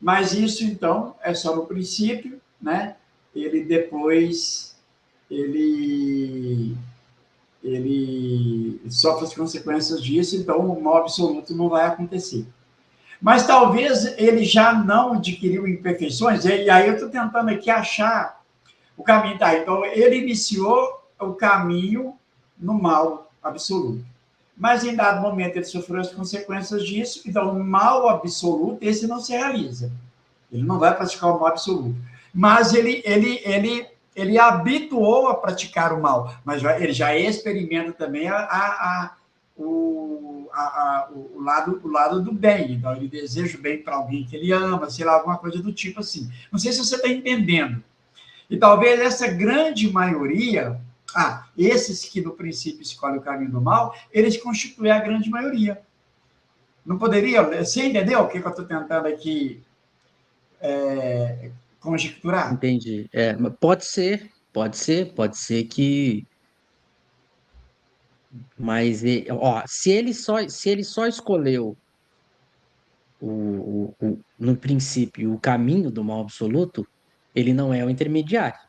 Mas isso, então, é só no princípio, né? Ele depois, ele, ele sofre as consequências disso, então o mal absoluto não vai acontecer. Mas talvez ele já não adquiriu imperfeições, e aí eu estou tentando aqui achar o caminho. Tá, então ele iniciou o caminho no mal absoluto. Mas em dado momento ele sofreu as consequências disso, então o mal absoluto, esse não se realiza. Ele não vai praticar o mal absoluto. Mas ele habituou a praticar o mal, mas ele já experimenta também o lado do bem. Então, ele deseja o bem para alguém que ele ama, sei lá, alguma coisa do tipo assim. Não sei se você está entendendo. E talvez essa grande maioria, esses que no princípio escolhem o caminho do mal, eles constituem a grande maioria. Não poderia? Você entendeu o que eu estou tentando aqui conjecturar? entendi. Mas pode ser que. Mas, ó, se ele só escolheu no princípio, o caminho do mal absoluto, ele não é o intermediário,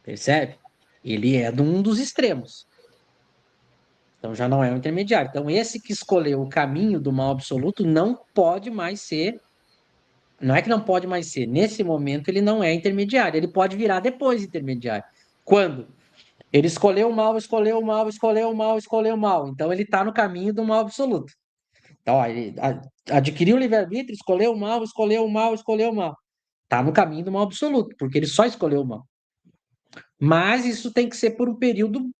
percebe? Ele é de um dos extremos. Então já não é o intermediário. Então, esse que escolheu o caminho do mal absoluto não pode mais ser. Não é que não pode mais ser. Nesse momento, ele não é intermediário. Ele pode virar depois intermediário. Quando? Ele escolheu o mal, escolheu o mal, escolheu o mal, escolheu o mal. Então, ele está no caminho do mal absoluto. Então, ó, ele adquiriu o livre-arbítrio, escolheu o mal, escolheu o mal, escolheu o mal. Está no caminho do mal absoluto, porque ele só escolheu o mal. Mas isso tem que ser por um período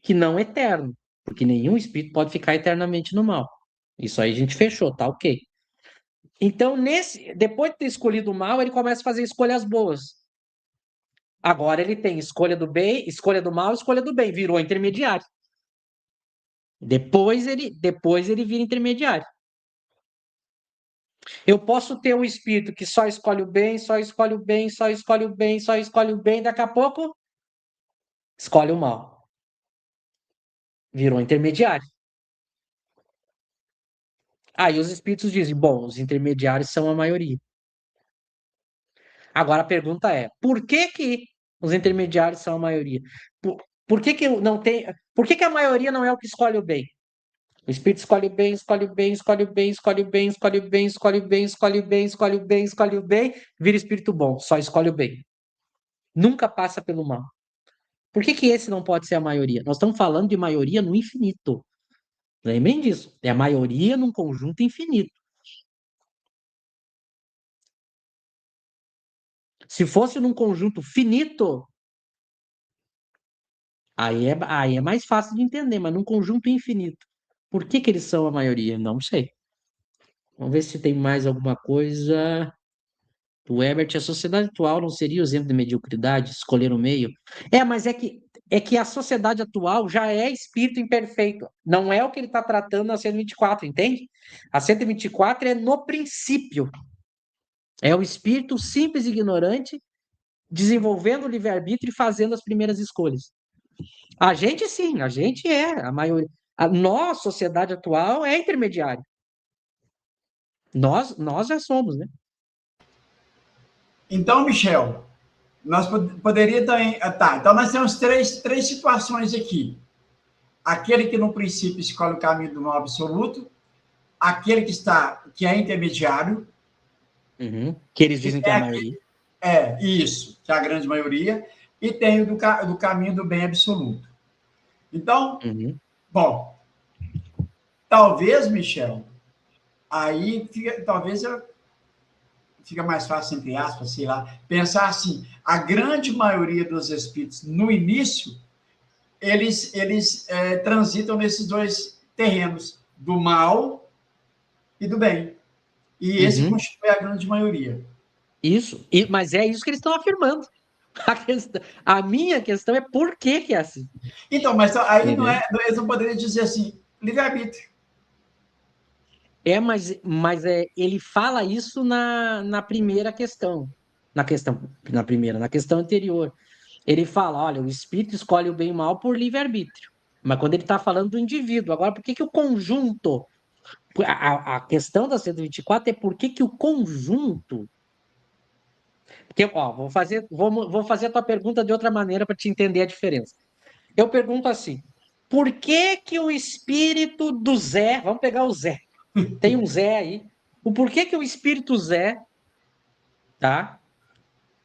que não eterno, porque nenhum espírito pode ficar eternamente no mal. Isso aí a gente fechou, tá ok. Então, depois de ter escolhido o mal, ele começa a fazer escolhas boas. Agora ele tem escolha do bem, escolha do mal, escolha do bem, virou intermediário. Depois ele vira intermediário. Eu posso ter um espírito que só escolhe o bem, só escolhe o bem, só escolhe o bem, só escolhe o bem, daqui a pouco escolhe o mal. Virou intermediário. Aí os espíritos dizem: bom, os intermediários são a maioria. Agora a pergunta é: por que que os intermediários são a maioria? Por que que não tem, por que que a maioria não é o que escolhe o bem? O espírito escolhe o bem, escolhe o bem, escolhe o bem, escolhe o bem, escolhe o bem, escolhe o bem, escolhe o bem, escolhe o bem, escolhe o bem, vira espírito bom, só escolhe o bem. Nunca passa pelo mal. Por que que esse não pode ser a maioria? Nós estamos falando de maioria no infinito. Lembrem disso. É a maioria num conjunto infinito. Se fosse num conjunto finito, aí é mais fácil de entender, mas num conjunto infinito. Por que que eles são a maioria? Não sei. Vamos ver se tem mais alguma coisa. O Ebert, a sociedade atual não seria o exemplo de mediocridade, escolher o meio? Mas é que a sociedade atual já é espírito imperfeito. Não é o que ele está tratando na 124, entende? A 124 é no princípio. É o espírito simples e ignorante desenvolvendo o livre-arbítrio e fazendo as primeiras escolhas. A gente sim, a gente a maioria. A nossa sociedade atual é intermediária. Nós já somos, né? Então, Michel, Nós poderíamos também... Tá, então nós temos três situações aqui. Aquele que no princípio escolhe o caminho do mal absoluto, aquele que é intermediário, Que eles e dizem que tem é a maioria. isso, que é a grande maioria, e tem o do caminho do bem absoluto. Então, bom, talvez, Michel, aí fica mais fácil, entre aspas, sei lá, pensar assim, a grande maioria dos espíritos, no início, eles transitam nesses dois terrenos, do mal e do bem. E esse constitui a grande maioria. Isso, mas é isso que eles estão afirmando. A minha questão é por que que é assim. Então, mas aí Entendeu? eles não poderiam dizer assim, livre-arbítrio. Mas ele fala isso na primeira questão. Na questão anterior. Ele fala: olha, o espírito escolhe o bem e o mal por livre-arbítrio. Mas quando ele está falando do indivíduo, agora, por que que o conjunto. A questão da 124 é por que que o conjunto. Porque, ó, vou fazer a tua pergunta de outra maneira para te entender a diferença. Eu pergunto assim: por que que o espírito do Zé, vamos pegar o Zé, tem um Zé aí, o porquê que o espírito Zé, tá?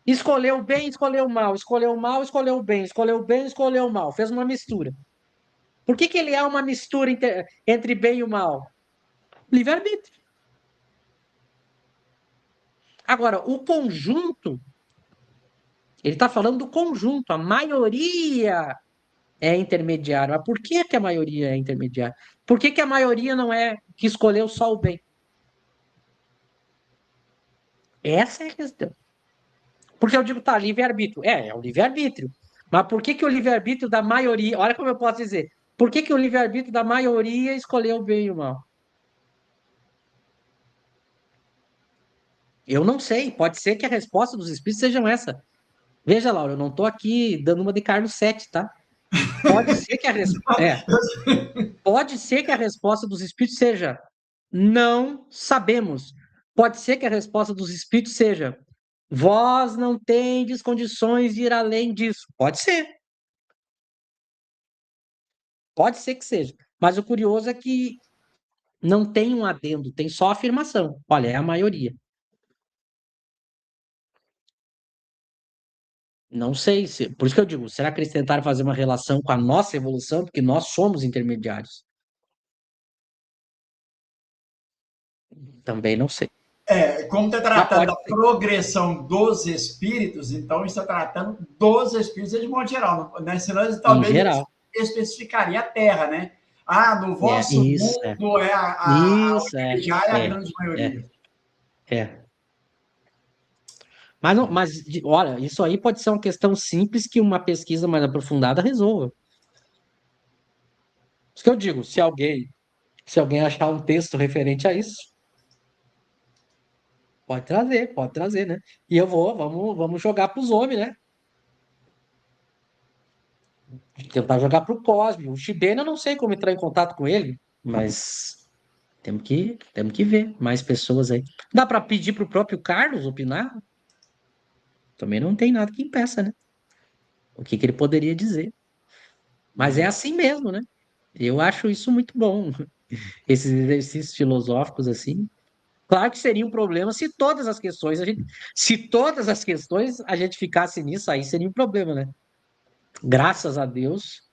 Escolheu o bem, escolheu o mal, escolheu o mal, escolheu o bem, escolheu o bem, escolheu o mal, fez uma mistura. Por que que ele é uma mistura entre bem e o mal? Livre-arbítrio. Agora, o conjunto, ele está falando do conjunto, a maioria é intermediária. Mas por que que a maioria é intermediária? Por que que a maioria não é que escolheu só o bem? Essa é a questão. Porque eu digo, tá, livre-arbítrio. É o livre-arbítrio. Mas por que que o livre-arbítrio da maioria. Olha como eu posso dizer. Por que que o livre-arbítrio da maioria escolheu o bem e o mal? Eu não sei. Pode ser que a resposta dos espíritos sejam essa. Veja, Laura, eu não estou aqui dando uma de Carlos Sete, tá? Pode ser que a pode ser que a resposta dos espíritos seja não sabemos. Pode ser que a resposta dos espíritos seja vós não tendes condições de ir além disso. Pode ser. Pode ser que seja. Mas o curioso é que não tem um adendo, tem só afirmação. Olha, é a maioria. Não sei se. Por isso que eu digo, será que eles tentaram fazer uma relação com a nossa evolução? Porque nós somos intermediários. Também não sei. Como está Mas tratando pode da ser. progressão dos espíritos, então está tratando dos espíritos de modo geral, né? Senão Em talvez geral. especificaria a Terra, né? Ah, no vosso Isso, mundo é a isso, intermediária a grande é, maioria. é. Mas, não, olha, isso aí pode ser uma questão simples que uma pesquisa mais aprofundada resolva. Isso que eu digo, se alguém achar um texto referente a isso, pode trazer, né? E vamos jogar para os homens, né? Tentar jogar para o Cosme. O Chibena, eu não sei como entrar em contato com ele, mas temos que ver mais pessoas aí. Dá para pedir para o próprio Carlos opinar? Também não tem nada que impeça, né? O que ele poderia dizer. Mas é assim mesmo, né? Eu acho isso muito bom. Esses exercícios filosóficos assim. Claro que seria um problema se todas as questões a gente ficasse nisso, aí seria um problema, né? Graças a Deus,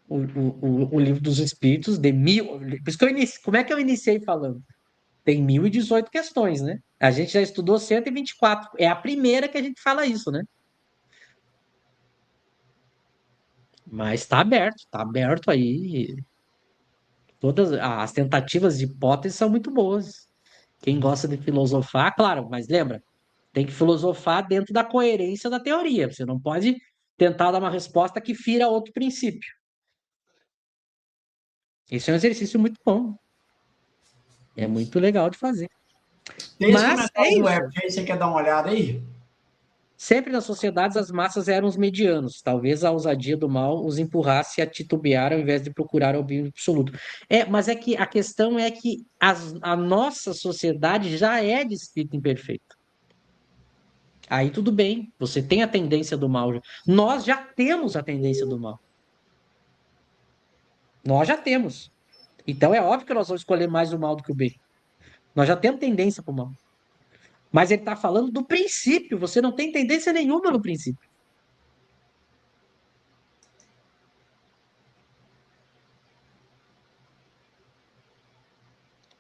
o livro dos Espíritos de mil. Por isso que como é que eu iniciei falando? Tem 1018 questões, né? A gente já estudou 124. É a primeira que a gente fala isso, né? Mas está aberto aí. Todas as tentativas de hipótese são muito boas. Quem gosta de filosofar, claro, mas lembra, tem que filosofar dentro da coerência da teoria. Você não pode tentar dar uma resposta que fira outro princípio. Isso é um exercício muito bom. É muito legal de fazer. Tem esse Mas é comentário do isso. Herbert aí, você quer dar uma olhada aí? Sempre nas sociedades as massas eram os medianos. Talvez a ousadia do mal os empurrasse a titubear ao invés de procurar o bem absoluto. Mas é que a questão é que a nossa sociedade já é de espírito imperfeito. Aí tudo bem, você tem a tendência do mal. Nós já temos a tendência do mal. Nós já temos. Então é óbvio que nós vamos escolher mais o mal do que o bem. Nós já temos tendência para o mal. Mas ele está falando do princípio. Você não tem tendência nenhuma no princípio.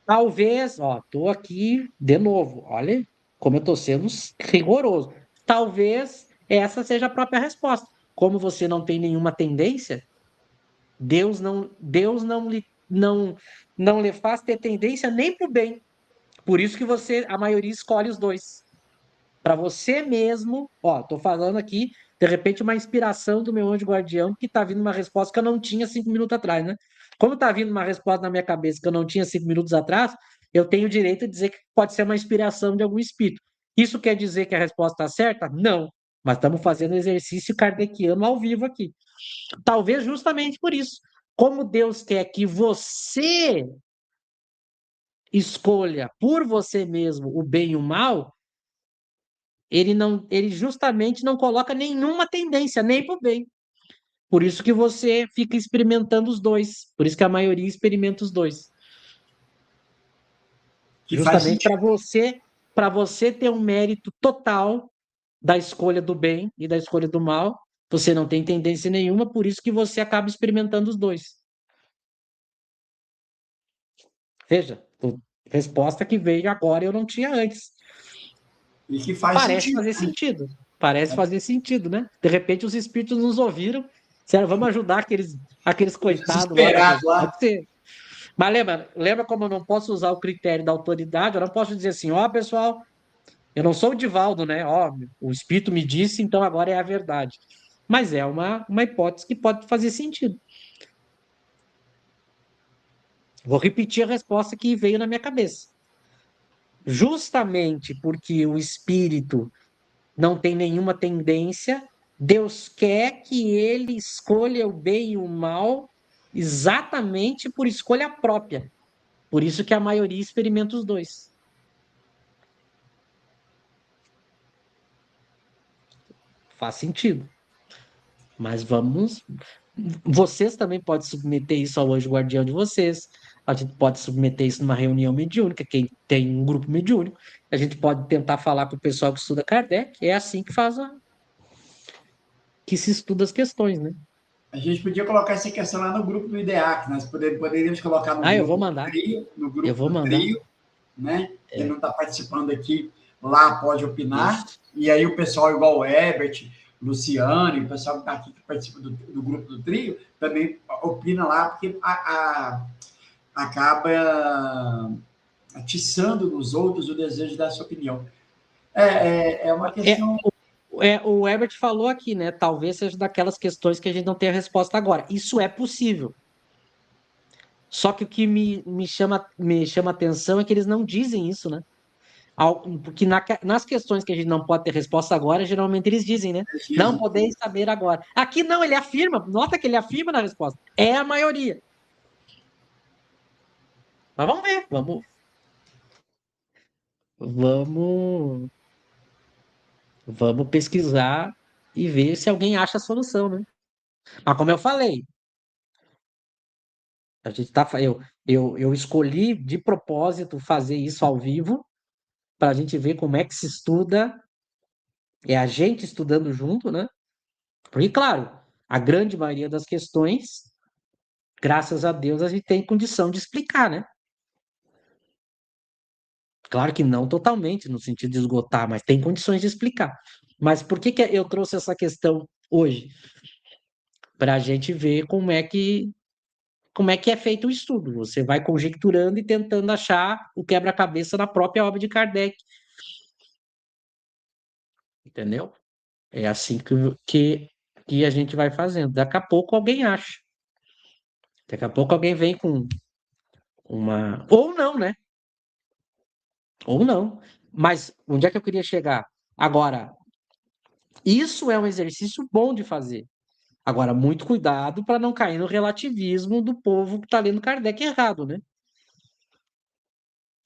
Talvez, ó, tô aqui de novo. Olha como eu estou sendo rigoroso. Talvez essa seja a própria resposta. Como você não tem nenhuma tendência, Deus não lhe faz ter tendência nem para o bem. Por isso que a maioria escolhe os dois. Para você mesmo, ó, tô falando aqui, de repente, uma inspiração do meu anjo guardião, que tá vindo uma resposta que eu não tinha 5 minutos atrás, né? Como tá vindo uma resposta na minha cabeça que eu não tinha 5 minutos atrás, eu tenho o direito de dizer que pode ser uma inspiração de algum espírito. Isso quer dizer que a resposta está certa? Não. Mas estamos fazendo exercício kardeciano ao vivo aqui. Talvez justamente por isso. Como Deus quer que você escolha por você mesmo o bem e o mal, ele justamente não coloca nenhuma tendência, nem para o bem. Por isso que você fica experimentando os dois. Por isso que a maioria experimenta os dois. Que faz Justamente sentido. para você ter um mérito total da escolha do bem e da escolha do mal, você não tem tendência nenhuma, por isso que você acaba experimentando os dois. Veja, resposta que veio agora eu não tinha antes. E que faz Parece sentido, fazer né? sentido. Parece fazer sentido, né? De repente os espíritos nos ouviram. Disseram, vamos ajudar aqueles coitados lá. Desesperado lá. Pode ser. Mas lembra como eu não posso usar o critério da autoridade? Eu não posso dizer assim, ó, pessoal, eu não sou o Divaldo, né? Ó, o espírito me disse, então agora é a verdade. Mas é uma hipótese que pode fazer sentido. Vou repetir a resposta que veio na minha cabeça. Justamente porque o espírito não tem nenhuma tendência, Deus quer que ele escolha o bem e o mal exatamente por escolha própria. Por isso que a maioria experimenta os dois. Faz sentido. Mas vamos. Vocês também podem submeter isso ao anjo guardião de vocês. A gente pode submeter isso numa reunião mediúnica, quem tem um grupo mediúnico. A gente pode tentar falar com o pessoal que estuda Kardec. É assim que se estuda as questões, né? A gente podia colocar essa questão lá no grupo do IDEAC, nós poderíamos colocar no Ah, eu vou grupo do mandar. trio, no Eu grupo vou do mandar. trio, né? Quem É, não está participando aqui lá pode opinar. isso. E aí o pessoal igual o Herbert, Luciane, o pessoal que está aqui que participa do grupo do trio, também opina lá, porque acaba atiçando nos outros o desejo de dar sua opinião. É uma É, questão. o Herbert falou aqui, né? Talvez seja daquelas questões que a gente não tem a resposta agora. Isso é possível. Só que o que me chama atenção é que eles não dizem isso, né? Porque nas questões que a gente não pode ter resposta agora, geralmente eles dizem, né? Não podeis saber agora. Aqui não, ele afirma, nota que ele afirma na resposta. É a maioria. Mas vamos ver, vamos, vamos pesquisar e ver se alguém acha a solução, né? Mas como eu falei, a gente tá, eu escolhi de propósito fazer isso ao vivo para a gente ver como é que se estuda, é a gente estudando junto, né? Porque, claro, a grande maioria das questões, graças a Deus, a gente tem condição de explicar, né? Claro que não totalmente, no sentido de esgotar, mas tem condições de explicar. Mas por que eu trouxe essa questão hoje? Para a gente ver como é que é feito o estudo. Você vai conjecturando e tentando achar o quebra-cabeça na própria obra de Kardec, entendeu? É assim que a gente vai fazendo. Daqui a pouco alguém acha. Daqui a pouco alguém vem com uma. Ou não, né? Ou não. Mas onde é que eu queria chegar? Agora, isso é um exercício bom de fazer. Agora, muito cuidado para não cair no relativismo do povo que está lendo Kardec errado, né?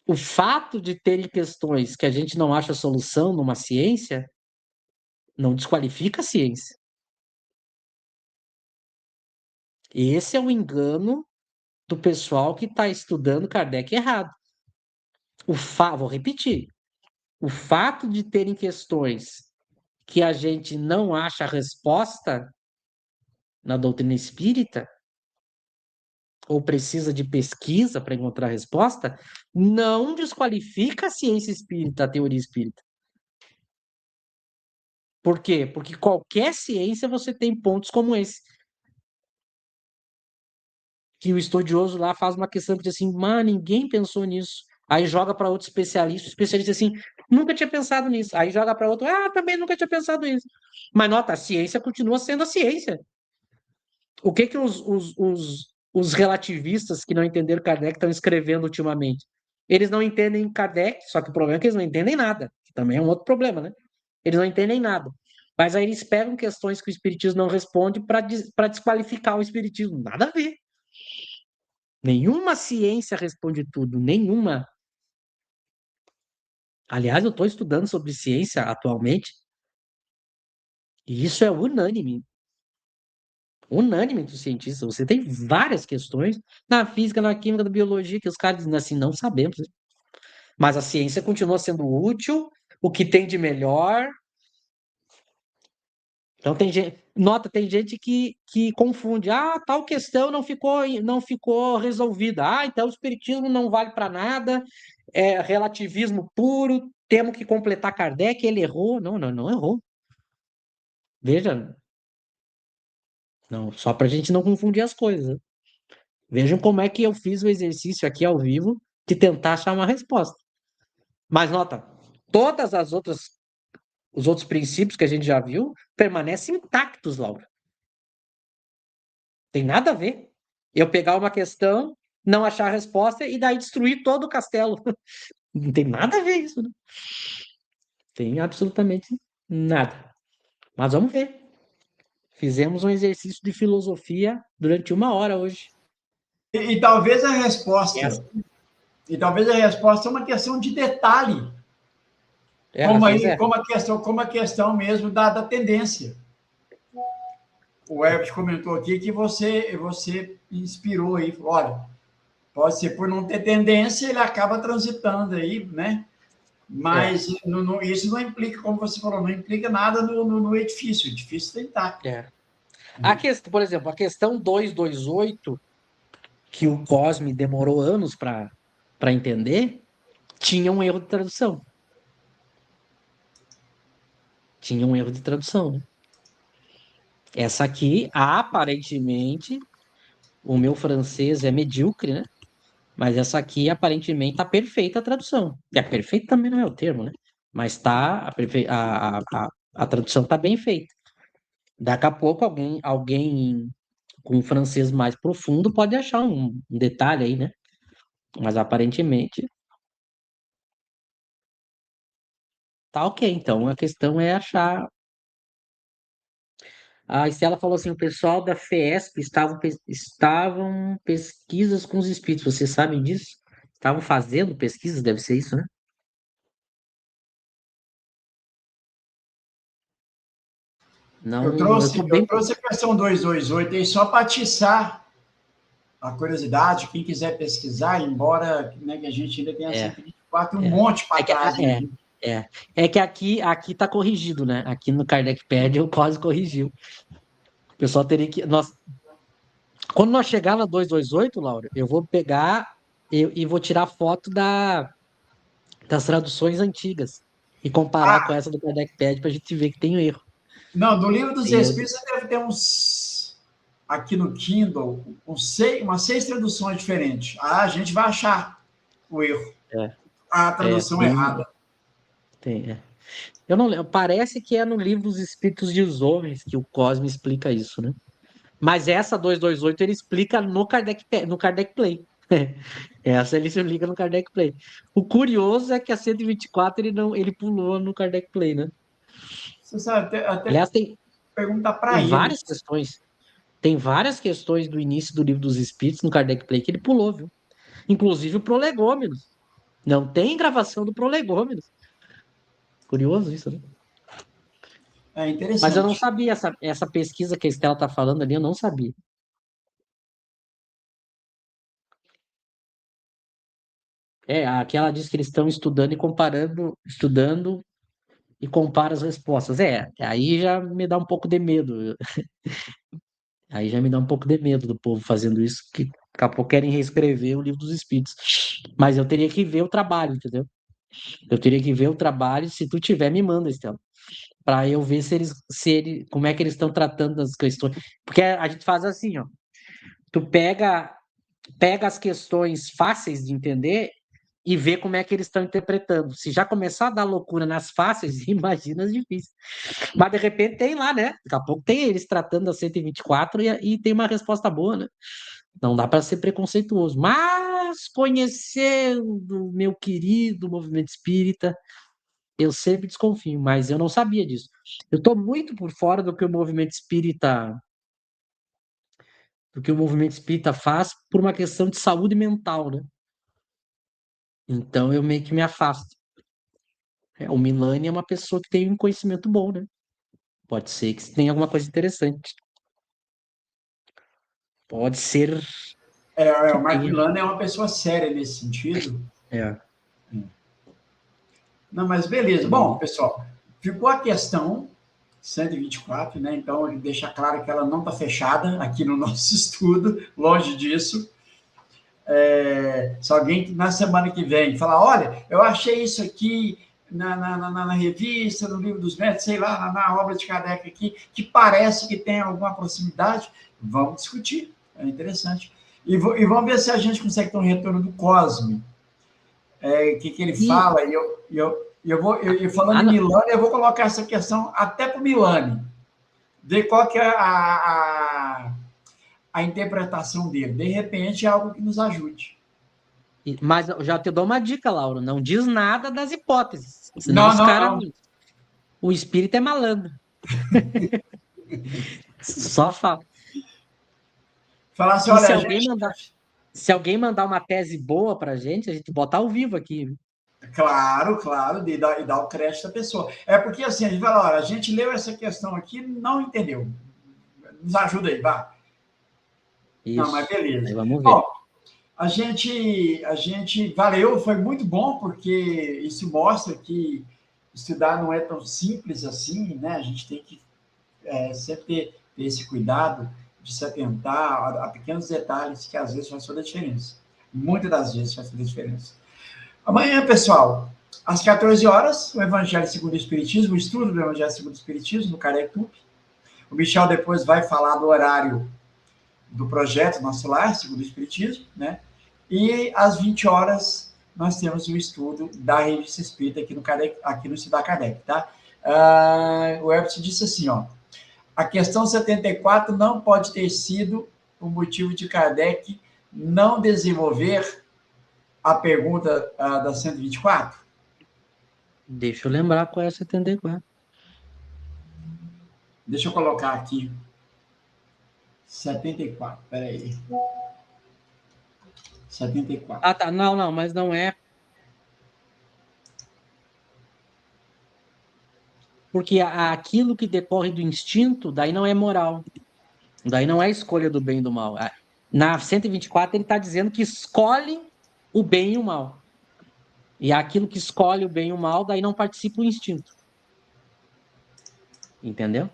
O fato de terem questões que a gente não acha solução numa ciência Não desqualifica a ciência. Esse é o engano do pessoal que está estudando Kardec errado. Vou repetir. O fato de terem questões que a gente não acha a resposta na doutrina espírita, ou precisa de pesquisa para encontrar a resposta, não desqualifica a ciência espírita, a teoria espírita. Por quê? Porque qualquer ciência você tem pontos como esse. Que o estudioso lá faz uma questão que diz assim, ninguém pensou nisso. Aí joga para outro especialista, o especialista diz assim, nunca tinha pensado nisso. Aí joga para outro, também nunca tinha pensado nisso. Mas nota, a ciência continua sendo a ciência. O que que os relativistas que não entenderam Kardec estão escrevendo ultimamente? Eles não entendem Kardec, só que o problema é que eles não entendem nada, que também é um outro problema, né? Eles não entendem nada. Mas aí eles pegam questões que o Espiritismo não responde para desqualificar o Espiritismo. Nada a ver. Nenhuma ciência responde tudo, nenhuma. Aliás, eu estou estudando sobre ciência atualmente, e isso é unânime. Unânime dos cientistas. Você tem várias questões na física, na química, na biologia, que os caras dizem assim, não sabemos. Mas a ciência continua sendo útil, o que tem de melhor. Então tem gente, nota, tem gente que confunde. Tal questão não ficou resolvida. Então o espiritismo não vale para nada, é relativismo puro, temos que completar Kardec, ele errou. Não, não, não errou. Veja, não, só para a gente não confundir as coisas, né? Vejam como é que eu fiz o exercício aqui ao vivo de tentar achar uma resposta. Mas nota, todas as outras, os outros princípios que a gente já viu permanecem intactos, Laura. Tem nada a ver. Eu pegar uma questão, não achar a resposta e daí destruir todo o castelo. Não tem nada a ver isso, né? Tem absolutamente nada. Mas vamos ver. Fizemos um exercício de filosofia durante 1 hora hoje. E talvez a Essa. resposta, é uma questão de detalhe, Às vezes é. como a questão mesmo da tendência. O Herbert comentou aqui que você inspirou aí, falou, olha, pode ser por não ter tendência, ele acaba transitando aí, né? Mas isso não implica, como você falou, não implica nada no edifício. O edifício está intacto. A questão, por exemplo, a questão 228, que o Cosme demorou anos para entender, tinha um erro de tradução. Tinha um erro de tradução, né? Essa aqui, aparentemente, o meu francês é medíocre, né? Mas essa aqui, aparentemente, tá perfeita a tradução. Perfeito também não é o termo, né? Mas tá, a tradução tá bem feita. Daqui a pouco alguém com francês mais profundo pode achar um detalhe aí, né? Mas aparentemente tá ok. Então a questão é achar. A Estela falou assim: o pessoal da FESP estavam pesquisas com os espíritos. Vocês sabem disso? Estavam fazendo pesquisas, deve ser isso, né? Eu Não, eu trouxe, tô eu bem. trouxe a questão 228 aí só para atiçar a curiosidade, quem quiser pesquisar, embora, né, que a gente ainda tenha É, 124, um é. monte para É que, trás ainda. é que aqui tá corrigido, né? Aqui no Kardecpédia eu quase corrigiu. O pessoal teria que. Quando nós chegar na 228, Laura, eu vou pegar e vou tirar foto das traduções antigas e comparar com essa do Kardecpédia para a gente ver que tem erro. Não, do Livro dos Tem erro. Espíritos deve ter uns, aqui no Kindle, umas 6 traduções diferentes. A gente vai achar o erro, a tradução errada. Tem. Eu não lembro, parece que é no Livro dos Espíritos de os Homens que o Cosme explica isso, né? Mas essa 228 ele explica no Kardec Play. Essa ele se liga no Kardec Play. O curioso é que a 124 ele pulou no Kardec Play, né? Você sabe, até Aliás, perguntar para tem ele. várias questões. Tem várias questões do início do Livro dos Espíritos no Kardec Play que ele pulou, viu? Inclusive o Prolegômenos. Não tem gravação do Prolegômenos. Curioso isso, né? É Mas eu não interessante. sabia, essa pesquisa que a Estela está falando ali, eu não sabia. Aqui ela diz que eles estão estudando e comparando, estudando e compara as respostas. Aí já me dá um pouco de medo. Aí já me dá um pouco de medo do povo fazendo isso, que daqui a pouco querem reescrever o Livro dos Espíritos. Mas eu teria que ver o trabalho, entendeu? Eu teria que ver o trabalho, se tu tiver, me manda, Estela, para eu ver como é que eles estão tratando as questões. Porque a gente faz assim, ó, tu pega as questões fáceis de entender e vê como é que eles estão interpretando. Se já começar a dar loucura nas fáceis, imagina as difíceis. Mas de repente tem lá, né? Daqui a pouco tem eles tratando da 124 e tem uma resposta boa, né? Não dá para ser preconceituoso. Mas conhecendo o meu querido movimento espírita, eu sempre desconfio, mas eu não sabia disso. Eu estou muito por fora do que o movimento espírita faz por uma questão de saúde mental, né? Então eu meio que me afasto. O Milani é uma pessoa que tem um conhecimento bom, né? Pode ser que tenha alguma coisa interessante. Pode ser que O Mark tenha. Milano é uma pessoa séria nesse sentido. É. Não, mas beleza. Bom, E- pessoal, ficou a questão 124, né? Então, ele deixa claro que ela não está fechada aqui no nosso estudo, longe disso. Se alguém na semana que vem falar, olha, eu achei isso aqui na revista, no livro dos médicos, sei lá, na obra de Kardec aqui, que parece que tem alguma proximidade, vamos discutir, é interessante. E vamos ver se a gente consegue ter um retorno do Cosme. O que ele E, fala, falando ah, em não, Milani, eu vou colocar essa questão até para o Milani, ver qual que é a interpretação dele. De repente, é algo que nos ajude. mas eu já te dou uma dica, Laura. Não diz nada das hipóteses. Senão Não, os não, caras. não. O espírito é malandro. Só fala. Falar assim, E olha, se a alguém gente. mandar, se alguém mandar uma tese boa pra gente, a gente bota ao vivo aqui, viu? Claro, claro, e dar o crédito à pessoa. É porque assim, a gente fala, olha, a gente leu essa questão aqui, não entendeu. Nos ajuda aí, vá. Não, mas Isso. Aí beleza. vamos ver. Bom, a gente valeu, foi muito bom, porque isso mostra que estudar não é tão simples assim, né? A gente tem que sempre ter esse cuidado de se atentar a pequenos detalhes que às vezes faz toda a diferença. Muitas das vezes faz toda a diferença. Amanhã, pessoal, às 14 horas, o Evangelho segundo o Espiritismo, o estudo do Evangelho segundo o Espiritismo, no Kardec Tupi. O Michel depois vai falar do horário do projeto Nosso Lar, segundo o Espiritismo, né? E às 20 horas nós temos o estudo da Revista Espírita aqui no Cidade Kardec, tá? O Herbert disse assim, ó, a questão 74 não pode ter sido o motivo de Kardec não desenvolver a pergunta da 124? Deixa eu lembrar qual é a 74. Deixa eu colocar aqui. 74, peraí. 74. Ah, tá. Não, não, mas não é. Porque aquilo que decorre do instinto, daí não é moral. Daí não é escolha do bem e do mal. Na 124, ele está dizendo que escolhe o bem e o mal. E aquilo que escolhe o bem e o mal, daí não participa o instinto. Entendeu?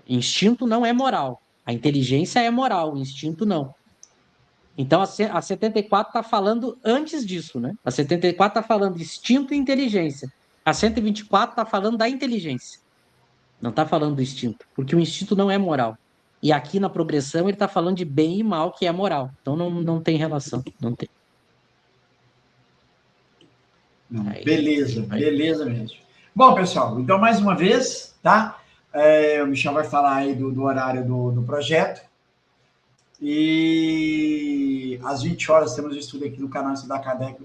Instinto não é moral. A inteligência é moral, o instinto não. Então a 74 está falando antes disso, né? A 74 está falando de instinto e inteligência. A 124 está falando da inteligência. Não está falando do instinto, porque o instinto não é moral. E aqui na progressão ele está falando de bem e mal, que é moral. Então não tem relação. Não tem. Não, Aí, beleza, aí vai. beleza mesmo. Bom, pessoal, então mais uma vez, tá? O Michel vai falar aí do horário do projeto. E às 20 horas temos o estudo aqui no canal da Kardec,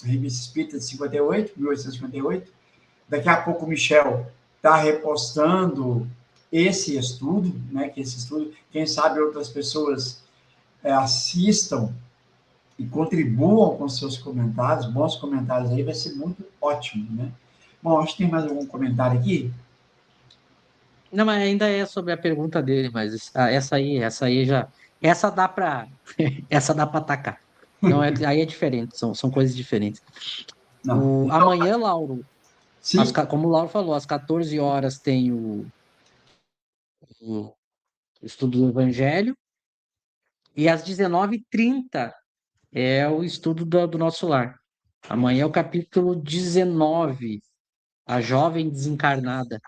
Revista Espírita de 58, 1858. Daqui a pouco o Michel está repostando esse estudo, né? Que esse estudo, quem sabe outras pessoas assistam e contribuam com seus comentários, bons comentários aí, vai ser muito ótimo, né? Bom, acho que tem mais algum comentário aqui. Não, mas ainda é sobre a pergunta dele, mas essa aí já. Essa dá para essa dá para atacar. Não, aí é diferente, são coisas diferentes. Não. Então, Amanhã, Lauro, sim, como o Lauro falou, às 14 horas tem o estudo do Evangelho, e às 19h30 é o estudo do nosso lar. Amanhã é o capítulo 19, a jovem desencarnada.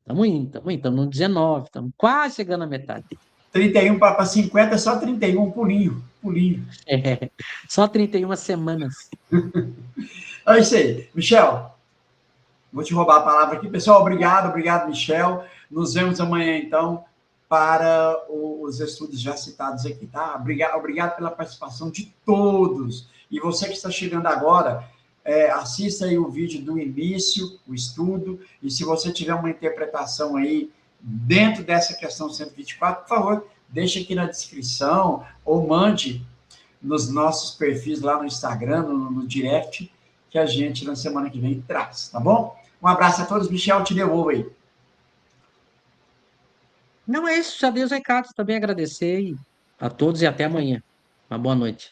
Estamos no 19, estamos quase chegando à metade. 31 para 50 é só 31, pulinho, pulinho. Só 31 semanas. É isso aí. Michel, vou te roubar a palavra aqui. Pessoal, obrigado, obrigado, Michel. Nos vemos amanhã, então, para os estudos já citados aqui, tá? Obrigado, obrigado pela participação de todos. E você que está chegando agora, assista aí o vídeo do início, o estudo, e se você tiver uma interpretação aí dentro dessa questão 124, por favor, deixe aqui na descrição ou mande nos nossos perfis lá no Instagram, no direct, que a gente na semana que vem traz, tá bom? Um abraço a todos, Michel, te devolvo aí. Não é isso, já dei os recados, também agradecer a todos e até amanhã. Uma boa noite.